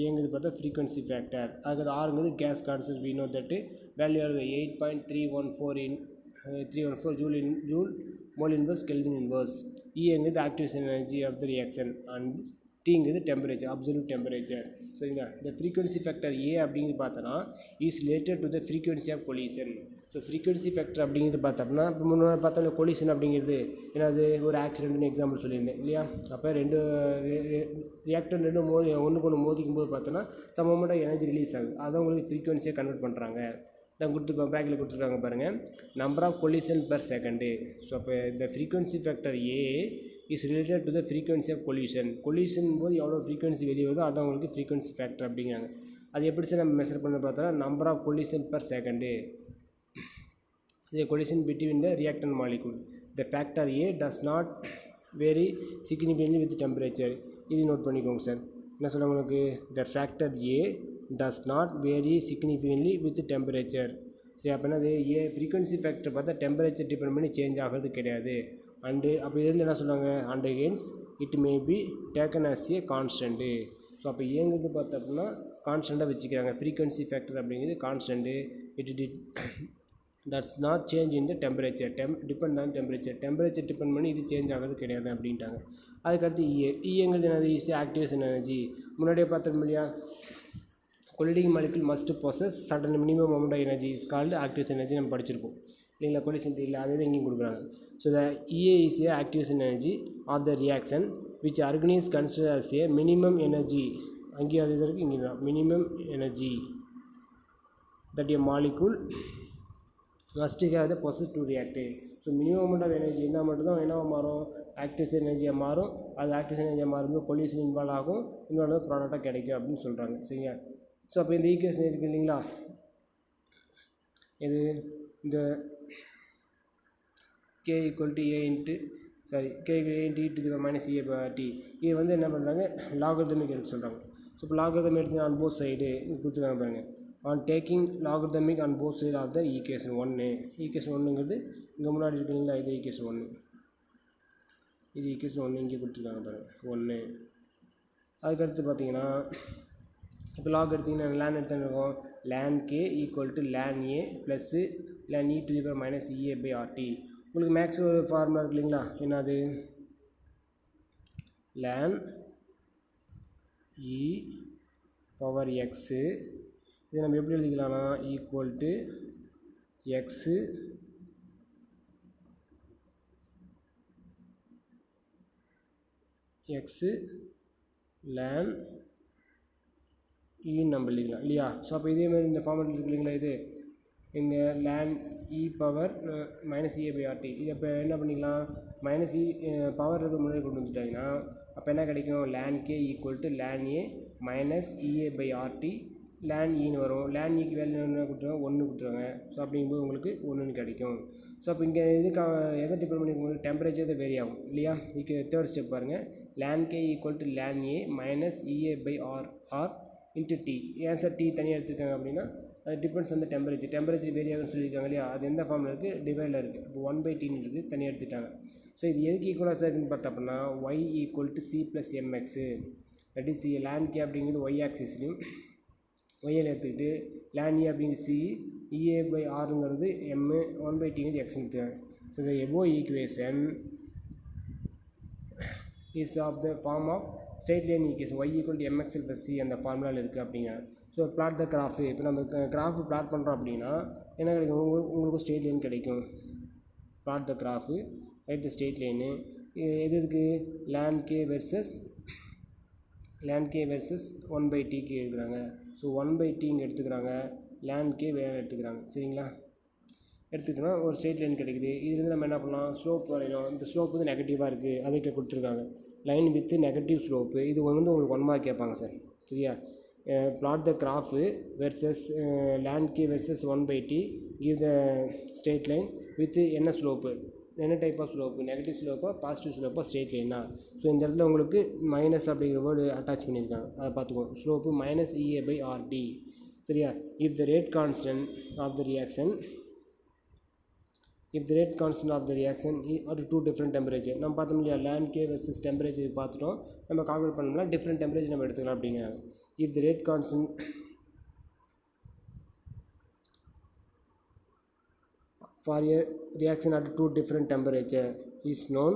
ஏங்கிறது பார்த்தா ஃப்ரீக்வன்சி ஃபேக்டர். அதுக்கு ஆறுங்கிறது gas constant we know that value ஆகுது 8.314 joule mole inverse kelvin inverse. எங்கிறது activation energy of the reaction and டிங்கிறது டெம்பரேச்சர் அப்சல்யூட் டெம்பரேச்சர். சரிங்களா. இந்த ஃப்ரீக்வன்சி ஃபேக்டர் ஏ அப்படிங்கிறது பார்த்தோன்னா is related to the frequency of collision. So frequency factor அப்படிங்கிறது பார்த்தோம்னா இப்போ முன்னாடி பார்த்தோம்னா கொலிஷன் அப்படிங்கிறது என்னது ஒரு ஆக்சிடென்ட்னு எக்ஸாம்பிள் சொல்லியிருந்தேன் இல்லையா. அப்போ ரெண்டு ரியாக்டர் ஒன்றுக்கு ஒன்று மோதிக்கும் போது பார்த்தோன்னா some moment of energy release ஆகுது. அதை உங்களுக்கு ஃப்ரீக்வன்சியாக கன்வெர்ட் பண்ணுறாங்க. தான் ப்ராக்கெட்டில் கொடுத்துருக்காங்க பாருங்கள். Number of collision per second. So அப்போ இந்த frequency factor A is related to the frequency of collision போது எவ்வளோ ஃப்ரீக்வன்சி வெளியே வருதோ அதான் உங்களுக்கு ஃப்ரீக்வன்சி ஃபேக்டர் அப்படிங்கிறாங்க. அது எப்படி சார் நம்ம மெஷர் பண்ண பார்த்தோன்னா number of collision per second collision between the reactant molecule. The factor A does not vary significantly with temperature. இது நோட் பண்ணிக்கோங்க சார். என்ன சொல்லுவாங்க உங்களுக்கு the factor A does not vary significantly with temperature. சரி அப்போ என்னது ஏ ஃப்ரீக்வன்சி ஃபேக்டர் பார்த்தா டெம்பரேச்சர் டிபெண்ட் பண்ணி சேஞ்ச் ஆகிறது கிடையாது. அண்டு அப்போ இதுலேருந்து என்ன சொல்லுவாங்க and hence it may be taken as a constant. ஸோ அப்போ ஏங்கிறது பார்த்தோம்னா கான்ஸ்டண்ட்டாக வச்சுக்கிறாங்க. ஃப்ரீக்வன்சி ஃபேக்டர் அப்படிங்கிறது constant. It does not change in the temperature depend on temperature depend பண்ணி இது சேஞ்ச் ஆகிறது கிடையாது அப்படின்ட்டாங்க. அதுக்கடுத்து இஎங்கிறது என்னது இஸ் ஆக்டிவேஷன் எனர்ஜி. முன்னாடியே பார்த்தோம் இல்லையா colliding molecule must possess certain minimum amount of energy is called activation energy. நம்ம படிச்சிருப்போம் இல்லைங்களா கொலிஷன் தியரியில். அதே தான் இங்கேயும் கொடுக்குறாங்க. So the EA is a activation energy of the reaction which organism consider as a minimum energy. அங்கேயும் அது இருக்குது இங்கே தான் minimum energy that a molecule must have the possess to react. ஸோ மினிமம் அமௌண்ட் ஆஃப் எனர்ஜி இருந்தால் மட்டும்தான் என்னவாக மாறும் ஆக்டிவேஷன் எனர்ஜியாக மாறும். அது ஆக்டிவேஷன் எனர்ஜியாக மாறும்போது கொலிஷன் இன்வால்வ் ஆகும், இன்னொரு ப்ராடக்டாக கிடைக்கும் அப்படின்னு சொல்கிறாங்க. சரிங்க. ஸோ அப்போ இந்த ஈக்குவேஷன் இருக்குது இல்லைங்களா, இது இந்த K = A × E⁻ இது வந்து என்ன பண்ணுறாங்க லாகரிதமிக் எடுக்க சொல்கிறாங்க. ஸோ இப்போ லாகரிதம் எடுத்து ஆன் போத் சைடு கொடுத்துருக்காங்க பாருங்கள். On taking logarithmic on both side of the equation 1. Equation 1ங்கிறது இங்கே முன்னாடி இருக்குங்களா, இது ஈக்குவேஷன் 1. இது ஈக்குவேஷன் 1 இங்கே கொடுத்துருக்காங்க பாருங்கள் 1. அதுக்கடுத்து பார்த்தீங்கன்னா இப்போ லாக் எடுத்திங்கன்னா லேன் எடுத்துன்னு இருக்கும் ln K = ln A plus ln E⁻ EA/RT. உங்களுக்கு மேக்ஸ் ஒரு ஃபார்முலா இருக்கு இல்லைங்களா, என்னது லேன் E⁻x. இது நம்ம எப்படி எழுதிக்கலாம்னா ஈக்குவல் எக்ஸு லேன் ஈன்னு நம்ம எழுதிக்கலாம் இல்லையா. ஸோ அப்போ இதேமாதிரி இந்த ஃபார்மெட் இருக்கு இல்லைங்களா, இது இங்கே லேன் E⁻ EA/RT. இது அப்போ என்ன பண்ணிக்கலாம் மைனஸ் பவர் இருக்க முன்னாடி கொண்டு வந்துட்டாங்கன்னா அப்போ என்ன கிடைக்கும் ln K = ln A EA/RT ln ஈன்னு வரும். லேன் ஈக்கு வேல்யூ என்ன கொடுத்துருவாங்க 1 கொடுத்துருவாங்க. ஸோ அப்படிங்கும்போது உங்களுக்கு 1 கிடைக்கும். ஸோ அப்போ இங்கே இதுக்கு எதை டிபெண்ட் பண்ணி உங்களுக்கு டெம்பரேச்சர் தான் வேரி ஆகும் இல்லையா. இதுக்கு தேர்ட் ஸ்டெப் பாருங்கள் ln K = ln A EA/R into T. ஏன் சார் டி தனியாக எடுத்துருக்காங்க அப்படின்னா அது டிபெண்ட்ஸ் அந்த டெம்பரேச்சர் வேரி ஆகும்னு சொல்லியிருக்காங்க இல்லையா, அது எந்த ஃபார்மில் இருக்குது, டிவைடில் இருக்குது. அப்போ 1/tன்னு இருக்குது, தனியாக எடுத்துட்டாங்க. ஸோ இது எதுக்கு ஈக்குவலாக சார் இருக்குன்னு பார்த்தா அப்படின்னா y = c + mx, that is ln k அப்படிங்கிறது y ஆக்சிஸ்லையும் ஒய்யில் எடுத்துக்கிட்டு ln e அப்படிங்கிறது c, EA/rங்கிறது m, 1/tங்கிறது xன்னு எடுத்துக்காங்க. So the above equation is of the form of straight line equation y = mx + c அந்த ஃபார்முலாவில் இருக்குது அப்படிங்க. ஸோ பிளாட் த கிராஃப், இப்போ நம்ம கிராஃப் பிளாட் பண்ணுறோம் அப்படின்னா என்ன கிடைக்கும், உங்களுக்கு ஸ்ட்ரெயிட் லைன் கிடைக்கும். Plot the graph, write the straight line. எது இருக்குது, ln k வெர்சஸ் 1/tக்கு எடுக்கிறாங்க. ஸோ 1/t இங்கே எடுத்துக்கிறாங்க, ln k வேறு எடுத்துக்கிறாங்க. சரிங்களா, எடுத்துக்கிட்டோம்னா ஒரு ஸ்ட்ரெயிட் லைன் கிடைக்குது. இதுலேருந்து நம்ம என்ன பண்ணலாம், ஸ்லோப் வரையணும். இந்த ஸ்லோப் வந்து நெகட்டிவாக இருக்குது, அதுக்கு கொடுத்துருக்காங்க லைன் வித் நெகட்டிவ் ஸ்லோப்பு. இது வந்து உங்களுக்கு 1 மார்க் கேட்பாங்க சார். சரியா, plot the graph versus ln k versus 1/t, give the straight line with என்ன ஸ்லோப்பு, என்ன டைப் ஆஃப் ஸ்லோப்பு, நெகட்டிவ் ஸ்லோப்பா பாசிட்டிவ் ஸ்லோப்பா ஸ்ட்ரெயிட் லைனா. ஸோ இந்த இடத்துல உங்களுக்கு மைனஸ் அப்படிங்கிற வேர்டு அட்டாச் பண்ணியிருக்காங்க, அதை பார்த்துக்கோங்க. Slope -EA/RD. சரியா, if the rate constant of the reaction are two different temperature. நம்ம பார்த்தோம் இல்லையா, ln k versus temperature பார்த்துட்டோம். நம்ம கால்குலேட் பண்ணோம்னா டிஃப்ரெண்ட் டெம்பரேச்சர் நம்ம எடுத்துக்கலாம் அப்படிங்கிறாங்க. If the rate constant for a reaction at two different temperature is known,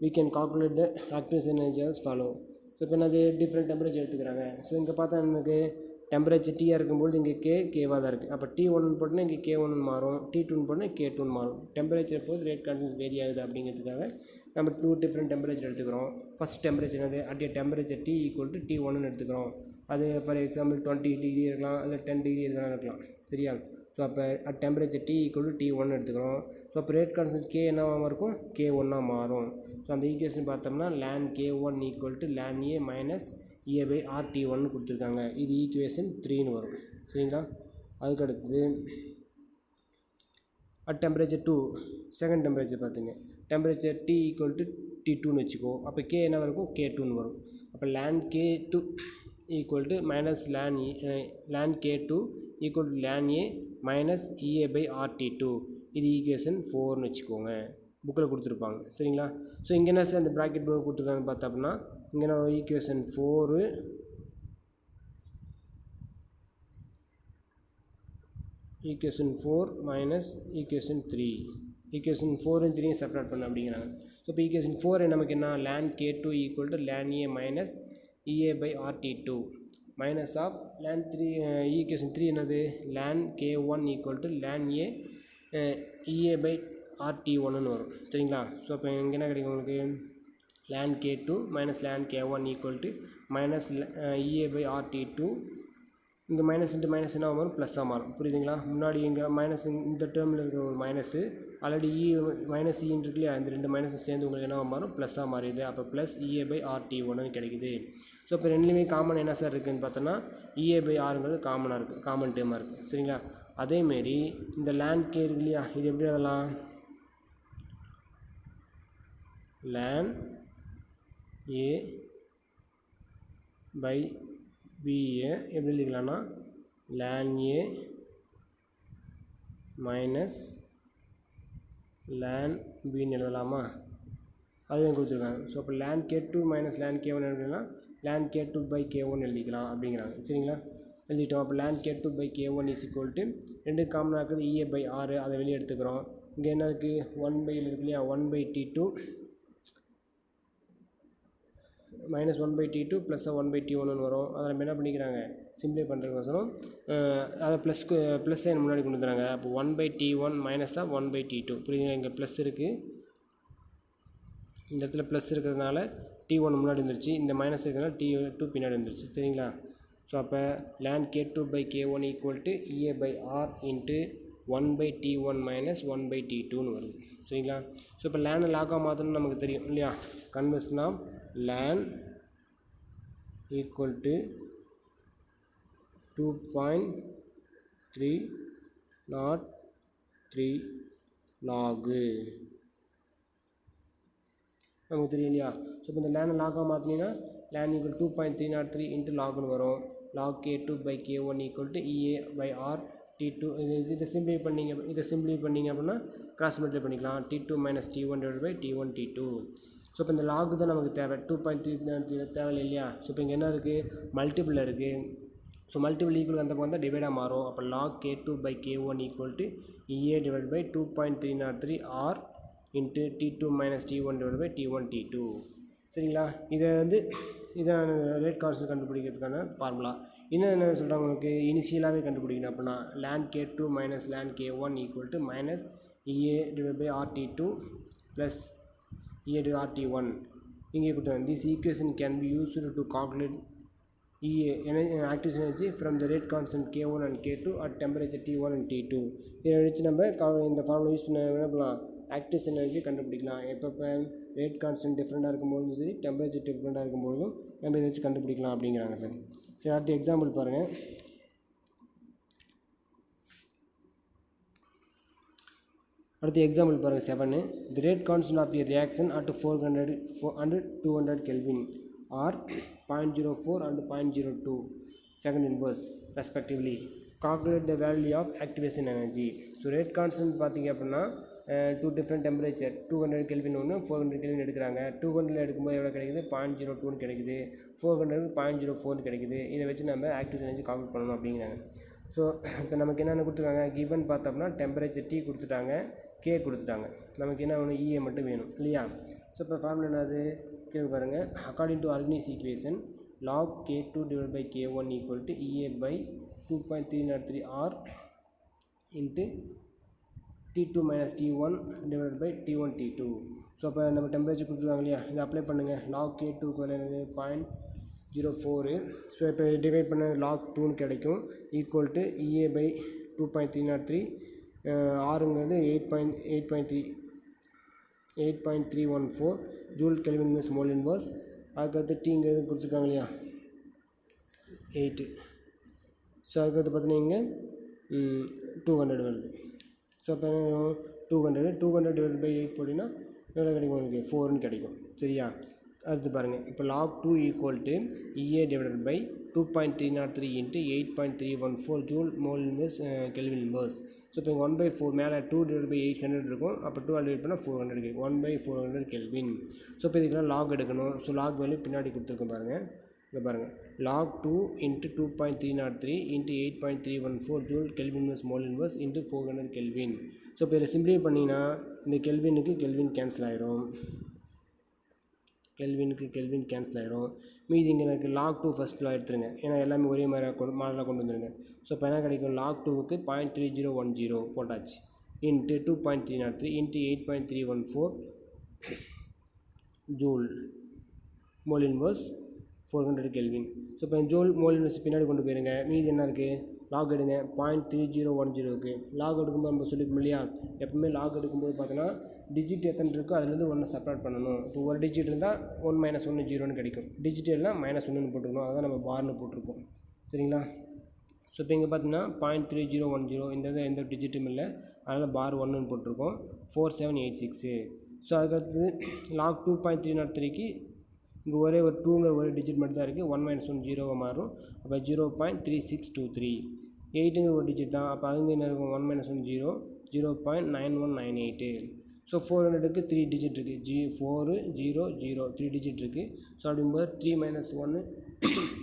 we can calculate the active energy as follow. So இப்போ என்னது டிஃப்ரெண்ட் டெம்பரேச்சர் எடுத்துக்கிறாங்க. So இங்கே பார்த்தா எனக்கு டெம்பரேச்சர் டீயாக இருக்கும்போது இங்கே கேவாக தான் இருக்குது. அப்போ T1 போட்டுனா இங்கே K1 மாறும், T2 போட்டுனா K2 மாறும். டெம்பரேச்சர் போது ரேட் கான்ஸ்டன்ட் வேரி ஆகுது அப்படிங்கிறதுக்காக நம்ம 2 டிஃப்ரெண்ட் டெம்பரேச்சர் எடுத்துக்கிறோம். ஃபஸ்ட் டெம்பரேச்சர் என்னது, அட் டெம்பரேச்சர் T = T1ன்னு எடுத்துக்கிறோம். அது ஃபார் எக்ஸாம்பிள் 20 டிகிரி இருக்கலாம், இல்லை 10 டிகிரி எதுனா இருக்கலாம். சரியா, ஸோ அப்போ அட் டெம்பரேச்சர் T = T1 எடுத்துக்கிறோம். ஸோ அப்போ ரேட் கான்ஸ்டன்ட் K என்னவாக இருக்கும், K1 மாறும். ஸோ அந்த ஈக்குவேஷன் பார்த்தோம்னா ln K1 = ln A - EA/RT1 கொடுத்துருக்காங்க. இது ஈக்குவேஷன் 3ன்னு வரும். சரிங்களா, அதுக்கடுத்தது அட் டெம்பரேச்சர் 2, செகண்ட் டெம்பரேச்சர் பார்த்துங்க. டெம்பரேச்சர் T = T2ன்னு வச்சுக்கோ. அப்போ K என்ன இருக்கும், K2ன்னு வரும். அப்போ ln K2 = ln K2 = ln A - EA/RT2. இது ஈக்குவேஷன் 4ன்னு வச்சுக்கோங்க, புக்கில் கொடுத்துருப்பாங்க. சரிங்களா, ஸோ இங்கே என்ன சார் அந்த ப்ராக்கெட் புக் கொடுத்துருக்காங்கன்னு பார்த்தா அப்படின்னா இங்கே நான் equation 4 minus equation 3, equation 4 and 3 separate பண்ண அப்படிங்கிறாங்க. ஸோ இப்போ ஈக்குவேஷன் 4 நமக்கு என்ன, ln K2 = ln A - EA/RT2 minus of ln 3. Equation 3 என்னது, ln K1 = ln A EA/RT1ன்னு வரும். சரிங்களா, ஸோ அப்போ இங்கே என்ன கிடைக்கும் உங்களுக்கு, ln K2 - ln K1 = EA/RT2. இங்கே மைனஸ் இன்ட்டு மைனஸ் என்ன வரும், ப்ளஸ்ஸாக மாறும். புரியுதுங்களா, முன்னாடி இங்கே மைனஸ் இந்த டேர்மில் இருக்கிற ஒரு மைனஸு ஆல்ரெடி -E இருக்கு இல்லையா, இந்த 2 மைனஸும் சேர்ந்து உங்களுக்கு என்ன மாறும், ப்ளஸ்ஸாக மாறிடுது. அப்போ ப்ளஸ் EA/RT1ன்னு கிடைக்குது. ஸோ இப்போ ரெண்டுலேயுமே காமன் என்ன சார் இருக்குதுன்னு பார்த்தோன்னா EA/Rங்கிறது காமனாக இருக்குது, காமன் டேர்மாக இருக்குது. சரிங்களா, அதேமாரி இந்த ln K இருக்கு இல்லையா, இது எப்படி எழுதலாம், ln A/BA எப்படி எழுதிக்கலாம்னா ln A மைனஸ் ln Bன்னு எழுதலாமா, அதுவும் கொடுத்துருக்காங்க. ஸோ அப்போ ln K2 - ln K1 எழுதினா ln K2/K1 எழுதிக்கலாம் அப்படிங்கிறாங்க. சரிங்களா, எழுதிட்டோம். அப்போ ln K2/K1 = 2 காமனாக இருக்குது EA/R, அதை வெளியே எடுத்துக்கிறோம். இங்கே என்ன இருக்குது, 1/L இருக்கு இல்லையா, 1/T2 -1/T2 ப்ளஸ் 1/T1ன்னு வரும். அதை நம்ம என்ன பண்ணிக்கிறாங்க, சிம்ப்ளை பண்ணுறதுக்கோசரம் அதை ப்ளஸ் சைன் முன்னாடி கொண்டு வந்துடுறாங்க. அப்போ 1/T1 மைனஸ் ஆஃப் 1/T2. புரியுதுங்க, இங்கே ப்ளஸ் இருக்குது, இந்த இடத்துல ப்ளஸ் இருக்கிறதுனால T1 முன்னாடி வந்துருச்சு, இந்த மைனஸ் இருக்கிறதுனால T2 பின்னாடி வந்துருச்சு. சரிங்களா, ஸோ அப்போ ln K2/K1 = EA/R into 1/T1 - 1/T2ன்னு வருது. சரிங்களா, ஸோ இப்போ லேனை லாக்காக மாற்றணும்னு நமக்கு தெரியும் இல்லையா, கன்வர்ஷன் ஆஃப் ln = 2.303 log நமக்கு தெரியும் இல்லையா. ஸோ இப்போ இந்த லேனை லாக்காக மாற்றினீங்கன்னா ln = 2.303 logன்னு வரும். log k2 by k1 equal to EA by R T2. இதை சிம்பிளை பண்ணிங்க அப்படின்னா கிராஸ் மல்டிப்ளை பண்ணிக்கலாம். T2 minus T1 divided by T1 T2. So இப்போ இந்த லாக் தான் நமக்கு தேவை. 2.3 தேவை இல்லையா? ஸோ இப்போ இங்கே என்ன இருக்குது, மல்டிபிள் இருக்குது. ஸோ மல்டிபிள் ஈக்குவல் அந்த பக்கம் தான் டிவைடாக மாறும். அப்போ log k2 by k1 equal to EA divided by 2.303 R into T2 minus T1 divided by T1 T2. சரிங்களா? இதை இதான் ரேட் கான்ஸ்டன்ட் கண்டுபிடிக்கிறதுக்கான ஃபார்முலா. இன்னும் என்ன சொல்கிறாங்க, உங்களுக்கு இனிஷியலாகவே கண்டுபிடிக்கணும். அப்படின்னா land k2 minus land k1 equal to minus EA divided by RT2 plus EA divided by RT1 இங்கே கொடுத்தாங்க. This equation can be used to calculate EA active energy from the rate constant K1 and K2 at temperature T1 and T2. இதை வச்சு நம்ம இந்த formula use பண்ண என்ன பண்ணலாம், active energy கண்டுபிடிக்கலாம். எப்போ ரேட் கான்ஸ்டன்ட் டிஃப்ரெண்ட்டாக இருக்கும்போதும் சரி, டெம்பரேச்சர் டிஃப்ரெண்ட்டாக இருக்கும்போதும் நம்ம இதை வச்சு கண்டுபிடிக்கலாம் அப்படிங்கிறாங்க சார். சரி, அடுத்த எக்ஸாம்பிள் பாருங்கள். அடுத்த எக்ஸாம்பிள் பாருங்கள் 7. The rate constant of a reaction at 400 and 200 Kelvin are 0.04 and 0.02 second inverse respectively. Calculate the value of activation energy. So rate constant பார்த்திங்க அப்படின்னா 2 டிஃப்ரெண்ட் டெம்பரேச்சர் 200 Kelvin ஒன்று 400 Kelvin எடுக்கிறாங்க. 200 எடுக்கும்போது எவ்வளோ கிடைக்குது, 0.02 கிடைக்குது. 400 0.04 கிடைக்குது. இதை வச்சு நம்ம ஆக்டிவ் எனர்ஜி கால்குலேட் பண்ணணும் அப்படிங்கிறாங்க. ஸோ இப்போ நமக்கு என்னென்ன கொடுத்துருக்காங்க, கிவன் பார்த்தோம்னா டெம்பரேச்சர் T கொடுத்துட்டாங்க, K கொடுத்துட்டாங்க. நமக்கு என்ன வேணும், EA மட்டும் வேணும் இல்லையா? ஸோ இப்போ ஃபார்முலா என்னது கேள்வி பாருங்கள். According to organise equation log k2 divided by k1 equal to EA by 2.303 R into T2 minus T1 divided by T1 T2. So அப்போ நம்ம டெம்பரேச்சர் கொடுத்துருக்காங்க இல்லையா, இதை அப்ளை பண்ணுங்கள். log k2 என்னது 0.04. ஸோ இப்போ டிவைட் பண்ண log 2 கிடைக்கும். ஈக்குவல் டு EA by 2.303 ஆறுங்கிறது 8.314 joule kelvin means mole inverse. அதுக்கடுத்து டீங்கிறது கொடுத்துருக்காங்க இல்லையா 8. ஸோ அதுக்கடுத்து பார்த்தீங்கன்னா இங்கே 200 வருது. ஸோ அப்போ 200 டிவைட் பை 8 போட்டிங்கன்னா எவ்வளோ கிடைக்கும், உங்களுக்கு 4ன்னு கிடைக்கும். சரியா? அடுத்து பாருங்கள். இப்போ log 2 equal to EA divided by 2.303 into 8.314 joule mole inverse kelvin inverse. So இப்போ இங்கே 1/4 மேலே 2 டிவைட் பை 800 இருக்கும். அப்போ 2 டிவைட் பண்ணால் 400 இருக்குது. 1/400 கெல்வின். ஸோ இப்போ இதுக்கெல்லாம் லாக் எடுக்கணும். ஸோ லாக் வேல்யூ பின்னாடி கொடுத்துருக்கோம் பாருங்கள். இங்கே பாருங்கள், log 2 into 2.303 into 8.314 joule kelvin inverse mole inverse into 400 kelvin. So இப்போ இதில் சிம்பிளை பண்ணிங்கன்னா இந்த கெல்வினுக்கு கெல்வின் கேன்சல் ஆயிரும். கெல்வின் கேன்சல் ஆயிரும். மீதி இங்கே எனக்கு log 2 ஃபஸ்ட்டில் எடுத்துருங்க. ஏன்னா எல்லாமே ஒரே மாதிரி மாடலாக கொண்டு வந்துடுங்க. ஸோ இப்போ என்ன கிடைக்கும், log 2க்கு 0.3010 போட்டாச்சு. Into 2.303 into 8.314 joule mole inverse 400 kelvin. So இப்போ ஜூல் மோல் இன்வர்ஸ் பின்னாடி கொண்டு போயிருங்க. மீதி என்ன இருக்குது, லாக் எடுங்க. 0.3010க்கு லாக் எடுக்கும்போது நம்ம சொல்லிப்போம் இல்லையா, எப்பவுமே லாக் எடுக்கும்போது பார்த்தோன்னா டிஜிட் எத்தனை இருக்கோ அதுலேருந்து 1 செப்பரேட் பண்ணணும். இப்போ ஒரு டிஜிட் இருந்தால் 1 - 1 0ன்னு கிடைக்கும். டிஜிட் எல்லாம் -1ன்னு போட்டுக்கணும். அதான் நம்ம பார்னு போட்டிருப்போம். சரிங்களா? ஸோ இப்போ இங்கே பார்த்தீங்கன்னா 0.3010 இந்த எந்த டிஜிட்டும் இல்லை, அதனால் பார் 1ன்னு போட்டிருக்கோம். 4786. ஸோ அதுக்கடுத்து log 2.303க்கு இங்கே ஒரே ஒரு 2ங்கிற ஒரு டிஜிட் மட்டும் தான் இருக்குது. 1 - 1 0வாக மாறும். அப்போ 0.3623. 8ங்கிற ஒரு டிஜிட் தான். அப்போ அதுங்க என்ன இருக்கும், 1 - 1 0 0.9198. ஸோ 400க்கு 3 டிஜிட் இருக்குது. 4 0 0 3 டிஜிட் இருக்குது. ஸோ அப்படிங்கும்போது 3 - 1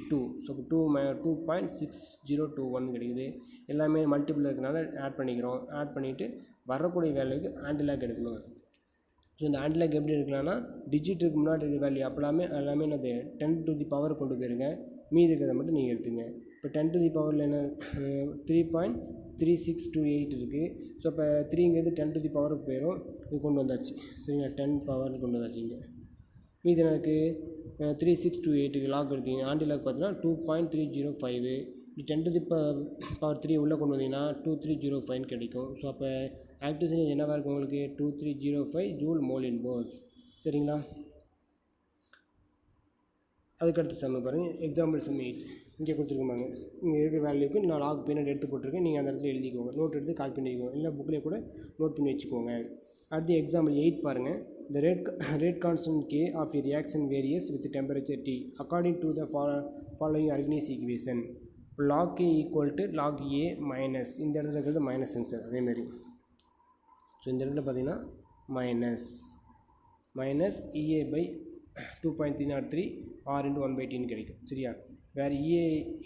2. ஸோ 2.6021 கிடைக்குது. எல்லாமே மல்டிபிள் இருக்கிறனால ஆட் பண்ணிக்கிறோம். ஆட் பண்ணிவிட்டு வரக்கூடிய வேல்யூக்கு ஆன்டிலாக் எடுக்கணும். ஸோ இந்த ஆன்டிலாக் எப்படி எடுக்கலாம்னா, டிஜிட்டுக்கு முன்னாடி இருக்கிற வேல்யூ எல்லாமே என்னது 10 to the power கொண்டு போயிருங்க. மீதி இருக்கிறத மட்டும் நீங்கள் எடுத்துங்க. இப்போ 10 to the power என்ன 3.3628 இருக்குது. ஸோ இப்போ 3ங்கிறது 10 to the power போயிடும். இது கொண்டு வந்தாச்சு. சரிங்களா? 10 பவர் கொண்டு வந்தாச்சு. இங்கே மீதி எனக்கு 3628க்கு லாக் எடுத்தீங்க. ஆன்டிலாக் பார்த்தீங்கன்னா 2.305. 10 to the power 3 உள்ளே கொண்டு வந்தீங்கன்னா 2305 கிடைக்கும். ஸோ அப்போ ஆக்டிவ் எனர்ஜி என்னவாக இருக்கும் உங்களுக்கு, 2305 ஜூல் மோல் இன்வர்ஸ். சரிங்களா? அதுக்கடுத்து சம் பாருங்கள். எக்ஸாம்பிள் சம் 8 இங்கே கொடுத்துருக்கோங்க. இங்கே இருக்கிற வேல்யூக்கு நான் லாக் பின்னாடி எடுத்து போட்டிருக்கேன். நீங்கள் அந்த இடத்துல எழுதிக்கோங்க. நோட் எடுத்து கால் பண்ணிக்கோங்க. இல்லை புக்கிலே கூட நோட் பண்ணி வச்சுக்கோங்க. அடுத்து எக்ஸாம்பிள் 8 பாருங்கள். the rate constant K of a reaction varies with temperature T according to the following Arrhenius equation. log K equal to log A minus இந்த இடத்துல இருக்கிறது மைனஸ் சார் அதேமாரி. ஸோ இந்த இடத்துல பார்த்தீங்கன்னா minus EA by 2.303 R into 1/T கிடைக்கும் சரியா. where EA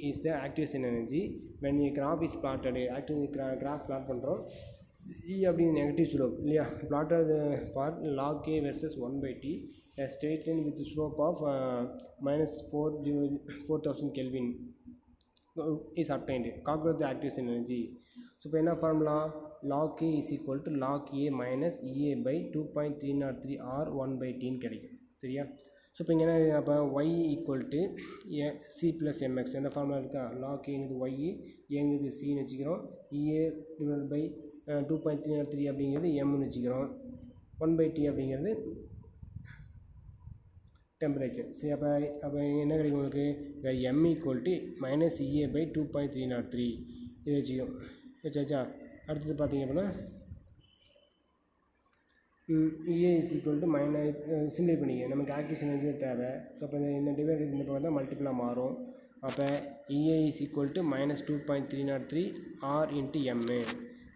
is the activation energy when a graph is plotted. active graph plot பண்ணுறோம் E அப்படிங்கிற நெகட்டிவ் ஸ்லோப் இல்லையா. plotted for log K versus 1/T a straight line with slope of minus 4000 Kelvin is obtained. calculate the activation energy. So இப்போ என்ன formula log K is equal to log A minus EA by 2.303 R 1/T கிடைக்கும் சரியா. So இப்போ இங்கே என்ன அப்போ y equal to C plus MX எந்த formula இருக்கா. log Kங்கிறது y ஏங்கிறது Cன்னு வச்சுக்கிறோம். EA டிவைட் பை 2.303 அப்படிங்கிறது Mன்னு வச்சுக்கிறோம். 1/T அப்படிங்கிறது டெம்பரேச்சர் சரி. அப்போ என்ன கிடைக்கும் உங்களுக்கு வேறு M equal to minus EA by 2.303 இது வச்சாச்சா. அடுத்தது பார்த்திங்க அப்படின்னா EA is equal to minus சிம்பிளை பண்ணிக்க நமக்கு ஆக்டிவேஷன் எனர்ஜி தேவை. ஸோ அப்போ இந்த டிவைட் இந்த பக்கம் தான் மல்டிபிளாக மாறும். அப்போ EA is equal to minus 2.303 R into M.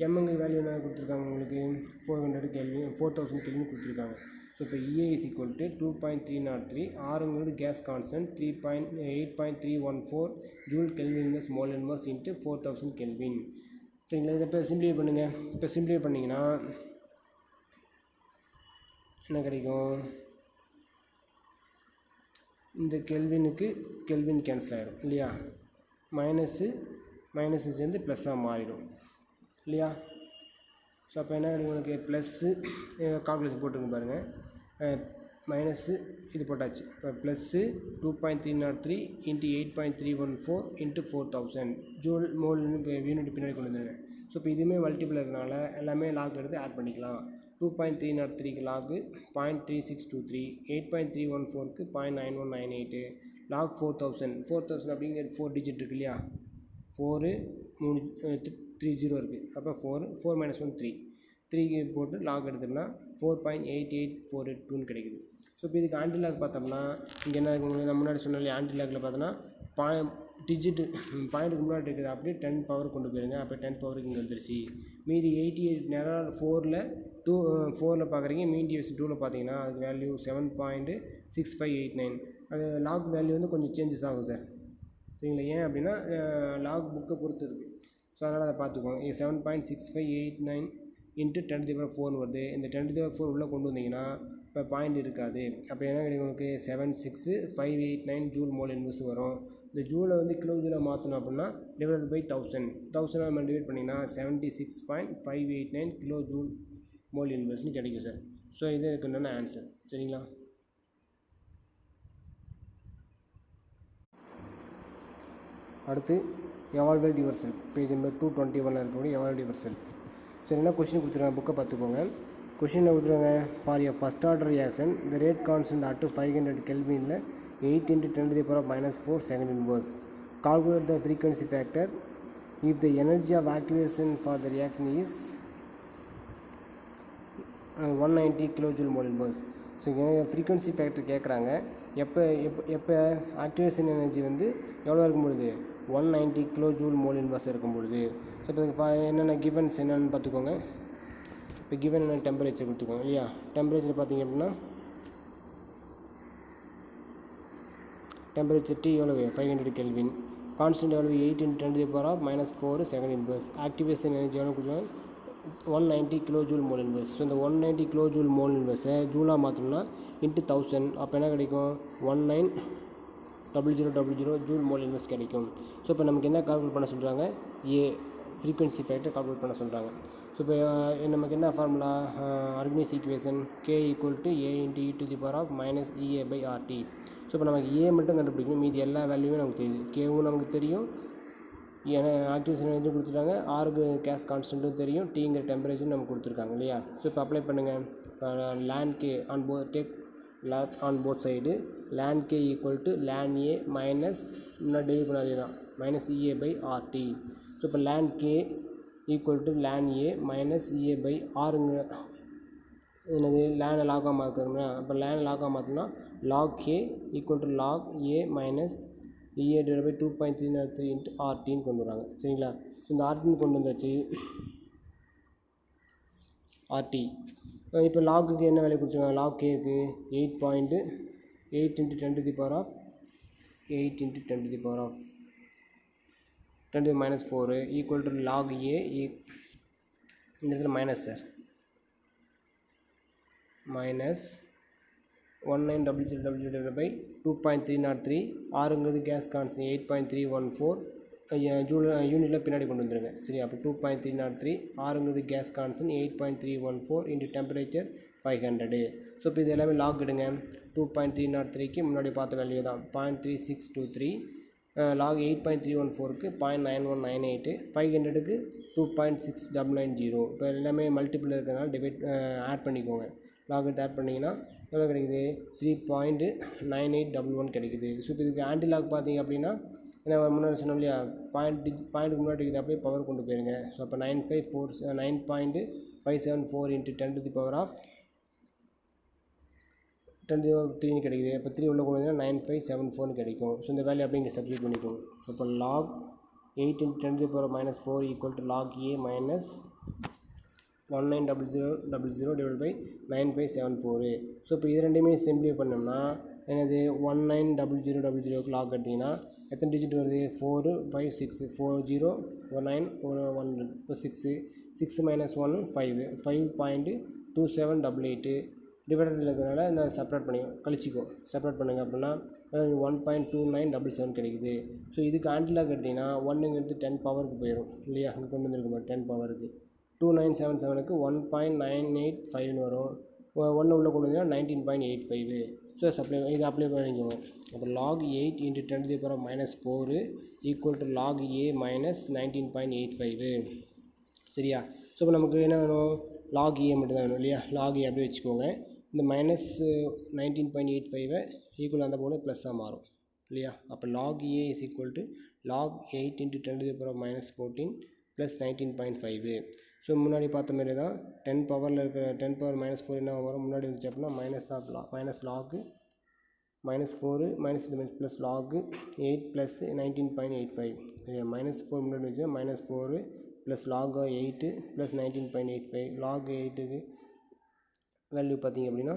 எம்முங்க வேல்யூ என்ன கொடுத்துருக்காங்க உங்களுக்கு 400 Kelvin 4000 Kelvin கொடுத்துருக்காங்க. ஸோ இப்போ EA is equal to 2.303 Rங்கிறது gas constant 8.314 joule kelvin inverse mole inverse into 4000 Kelvin சரிங்களா. இதை இப்போ சிம்பிளிஃபை பண்ணுங்கள். இப்போ சிம்பிளிஃபை பண்ணிங்கன்னா என்ன கிடைக்கும் இந்த கெல்வினுக்கு கெல்வின் கேன்சல் ஆகிடும் இல்லையா. மைனஸு சேர்ந்து ப்ளஸ்ஸாக மாறிடும் இல்லையா. ஸோ அப்போ என்ன கிடைக்கும் உங்களுக்கு ப்ளஸ்ஸு கால்குலேஷன் போட்டுருங்க பாருங்கள். மைனஸு இது போட்டாச்சு. இப்போ plus 2.303 into 8.314 into 4000 joule mole unit பின்னாடி கொண்டு வந்துடுங்க. ஸோ இப்போ இதுவுமே மல்டிபிள் இருக்கனால எல்லாமே லாக் எடுத்து ஆட் பண்ணிக்கலாம். 2.303க்கு லாகு 0.3623 8.314க்கு 0.9198 லாக் 4000 அப்படிங்கிறது 4 டிஜிட் இருக்குது இல்லையா. 4 3 30 இருக்குது. அப்போ 4 மைனஸ் 1 3 போட்டு லாக் எடுத்தோம்னா 4.88482 கிடைக்குது. ஸோ இப்போ இதுக்கு ஆன்டி லாக் பார்த்தோம்னா இங்கே என்ன இருக்குது நம்ம முன்னாடி சொன்னாலே ஆன்டி லாக்கில் பார்த்தோன்னா டிஜிட்டு பாயிண்ட்டுக்கு முன்னாடி இருக்குது அப்படியே 10 பவர் கொண்டு போயிருங்க. அப்போ 10 பவருக்கு இங்கே வந்துருச்சு. மீதி 88 நேரம் 4ல் பார்க்குறீங்க. மீதி 2ல் பார்த்தீங்கன்னா அதுக்கு வேல்யூ 7.6589. அது லாக் வேல்யூ வந்து கொஞ்சம் சேஞ்சஸ் ஆகும் சார் சரிங்களா. ஏன் அப்படின்னா லாக் புக்கை பொறுத்து இருக்குது. ஸோ அதனால் அதை பார்த்துக்கோங்க. 7.6589 இன்ட்டு 10⁴ வருது. இந்த 10⁴ உள்ளே கொண்டு வந்தீங்கன்னா இப்போ பாயிண்ட் இருக்காது. அப்போ என்ன கிடைக்கும் உங்களுக்கு 76589 ஜூல் மோல் இன்வெர்ஸ் வரும். இந்த ஜூலை வந்து கிலோ ஜூலை மாற்றணும் அப்படின்னா டிவைட் பை 1000 நம்ம டிவைட் பண்ணிங்கன்னா 76.589 கிலோ ஜூல் மோல் இன்வெர்ஸ்னு கிடைக்கும் சார். ஸோ இது இருக்குன்னு ஆன்சர் சரிங்களா. அடுத்து evaluate your self page number 221 இருக்கக்கூடிய எவால்வேட் யுவர் செல்ஃப். சரி என்ன கொஸ்டின் கொடுத்துருக்காங்க புக்கை பார்த்துக்கோங்க. கொஸ்டினில் கொடுத்துருவாங்க for a first order reaction the rate constant at 500 Kelvinல 8 × 10⁻⁴ second inverse. Calculate the frequency factor if the energy of activation for the reaction is 190 kilojoule mole inverse. So frequency factor கேட்குறாங்க. எப்போ activation energy வந்து எவ்வளோ இருக்கும்பொழுது 190 kilojoule mole inverse இருக்கும் பொழுது. So இப்போ என்னென்ன கிவன்ஸ் என்னென்னு பார்த்துக்கோங்க. இப்போ கிவன் என்ன டெம்பரேச்சர் கொடுத்துக்கோங்க இல்லையா. டெம்பரேச்சர் பார்த்திங்க அப்படின்னா டெம்பரேச்சர் T எவ்வளவு 500 Kelvin. கான்ஸ்டன்ட் எவ்வளவு 8 × 10⁻⁴ செகண்ட் இன்வர்ஸ். ஆக்டிவேஷன் எனர்ஜி எவ்வளோ கொடுத்துருவாங்க 190 கிலோஜூல் மோல் இன்வர்ஸ். ஸோ இந்த 190 கிலோஜூல் மோல் இன்வர்ஸை ஜூலாக மாற்றணும்னா இன்ட்டு 1000 அப்போ என்ன கிடைக்கும் 190000 ஜூல் மோல் இன்வர்ஸ் கிடைக்கும். ஸோ இப்போ நமக்கு என்ன கால்குலேட் பண்ண சொல்கிறாங்க ஃப்ரீக்வன்சி ஃபேக்டர் கால்குலேட் பண்ண சொல்கிறாங்க. ஸோ இப்போ நமக்கு என்ன formula organise equation K equal to A × e⁻⁻ EA by RT. So இப்போ நமக்கு A மட்டும் கண்டுபிடிக்கணும். மீதி எல்லா வேல்யூமே நமக்கு தெரியுது. Kவும் நமக்கு தெரியும், ஏன்னா ஆக்டிவேஷன் எனர்ஜி கொடுத்துட்டாங்க, ஆருக்கு கேஸ் கான்ஸ்டன்ட்டும் தெரியும், Tங்கிற டெம்பரேச்சர் நமக்கு கொடுத்துருக்காங்க இல்லையா. ஸோ இப்போ அப்ளை பண்ணுங்கள். இப்போ ln K on take log on both side. Ln K equal to ln A minus முன்னாடி டெலிவரி பண்ணாதே தான் minus EA by RT. So இப்போ ln K equal to ln A minus EA by Rங்க என்னது லேனை லாகாக மாற்றணும்னா அப்போ லேனை லாகாக மாற்றணும்னா log A equal to log A minus A divide by 2.303 into ஆர்டின்னு கொண்டு வராங்க சரிங்களா. ஸோ இந்த ஆர்டின்னு கொண்டு வந்தாச்சு. ஆர்டி இப்போ லாகுக்கு என்ன வேல்யூ கொடுத்துருக்காங்க, லாக் ஏக்கு 8.8 into 10 to the power of 8 into 10 to the power of 10 to the minus 4 equal to log A இந்த இடத்துல மைனஸ் சார் மைனஸ் 1900 by 2.303 ஆறுங்கிறது கேஸ் கான்ஸ்டன்ட் 8.314 யூனிட்டில் பின்னாடி கொண்டு வந்துருங்க சரி. அப்போ 2.303 ஆறுங்கிறது gas constant 8.314 into temperature 500. So இப்போ இது எல்லாமே லாக் எடுங்க. 2.303க்கு முன்னாடி பார்த்த வேல்யூ தான் 0.3623 லாக் 8.314க்கு 0.9198 500க்கு 2.6990. இப்போ எல்லாமே மல்டிபிள் இருக்கிறதுனால டிவைட் ஆட் பண்ணிக்கோங்க. லாக் எடுத்து ஆட் பண்ணிங்கன்னா எவ்வளோ கிடைக்குது 3.9811 கிடைக்குது. ஸோ இப்போ இதுக்கு ஆன்டி லாக் பார்த்தீங்க அப்படின்னா ஏன்னா முன்னாடி சொன்னோம் இல்லையா பாயிண்ட்டுக்கு முன்னாடி இருக்குது அப்படியே பவர் கொண்டு போயிருங்க. ஸோ அப்போ 9.574 into 10 to the power of 10 கிடைக்குது. இப்போ 3 உள்ள கொண்டு வந்தீங்கன்னா 9574 கிடைக்கும். ஸோ இந்த வேல்யூ அப்படியே இங்கே சப்ஸ்டியூட் பண்ணிக்கோங்க. ஸோ இப்போ log 8 into 10 to the power minus 4 equal to log A minus 1900 divide by 9574. So இப்போ இது ரெண்டுமே சிம்பிளை பண்ணோம்னா என்னது 1900க்கு லாக் எடுத்திங்கன்னா எத்தனை டிஜிட் வருது 4 5 6 4 0 1 9 1 இப்போ 6 மைனஸ் 1 5.2788 டிவைடரில் இருக்கிறதுனால நான் செப்பரேட் பண்ணி கழிச்சிக்கோ செப்பரேட் பண்ணுங்க அப்படின்னா 1.2977 கிடைக்குது. ஸோ இதுக்கு ஆன்டி லாக் எடுத்திங்கன்னா 1ங்கிறது 10 பவருக்கு போயிடும் இல்லையா, அங்கே கொண்டு வந்துருக்க மாதிரி 10 பவருக்கு 2977க்கு 1.985 வரும். 1 உள்ள கொண்டு வந்தீங்கன்னா 19.85. ஸோ இது அப்ளை பண்ணிக்கோங்க. அப்போ log 8 into 10 to the power minus 4 equal to log A minus 19.85 சரியா. ஸோ இப்போ நமக்கு என்ன வேணும், லாக் ஏ மட்டும் தான் வேணும் இல்லையா. லாக் ஏ அப்படியே வச்சுக்கோங்க. இந்த மைனஸ் 19.85 ஈக்குவல் அந்த போது ப்ளஸ்ஸாக மாறும் இல்லையா. அப்போ log A is equal to log 8 into 10 to the power minus 14 plus 19.5. So முன்னாடி பார்த்த மாதிரி தான் 10 பவரில் இருக்கிற 10 பவர் மைனஸ் 4 என்ன வரும், முன்னாடி இருந்துச்சு அப்படின்னா minus lock minus 4 minus plus log 8 plus 19.85 minus 4 முன்னாடி வச்சு minus 4 plus log 8 plus 19.85 log 8க்கு value பார்த்தீங்க அப்படின்னா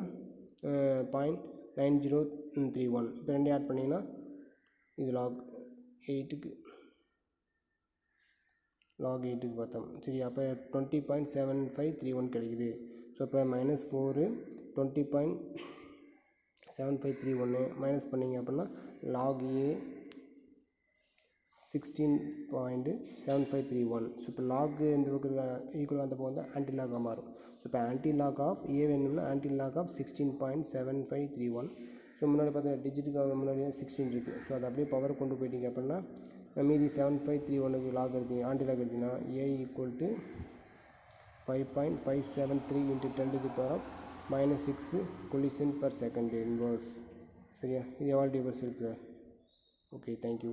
0.9031. இப்போ ரெண்டு ஆட் பண்ணிங்கன்னா இது log 8க்கு பார்த்தோம் சரி. அப்போ 20.7531 கிடைக்குது. ஸோ இப்போ minus 4 20.7531 மைனஸ் பண்ணிங்க அப்படின்னா லாக் ஏ 16.7531. ஸோ இப்போ லாக் இந்த பக்கம் ஈக்குவலாக அந்த பக்கம் வந்து ஆன்டி லாகாக மாறும். ஸோ இப்போ ஆன்டி லாக் ஆஃப் ஏ வேணும்னா ஆன்டி லாக் ஆஃப் 16.7531. ஸோ முன்னாடி பார்த்தா டிஜிட்டுக்கு முன்னாடி 16 இருக்குது. ஸோ அதை அப்படியே பவர் கொண்டு போயிட்டீங்க அப்படின்னா மீதி 7531க்கு லாக் எடுத்தீங்க ஆன்டி லாக் எடுத்தீங்கன்னா A equal to 5.573 into 10 to the power -6 collision per second inverse சரியா. இது எவ்வளோ டிவர்ஸ் இருக்குது. Okay thank you.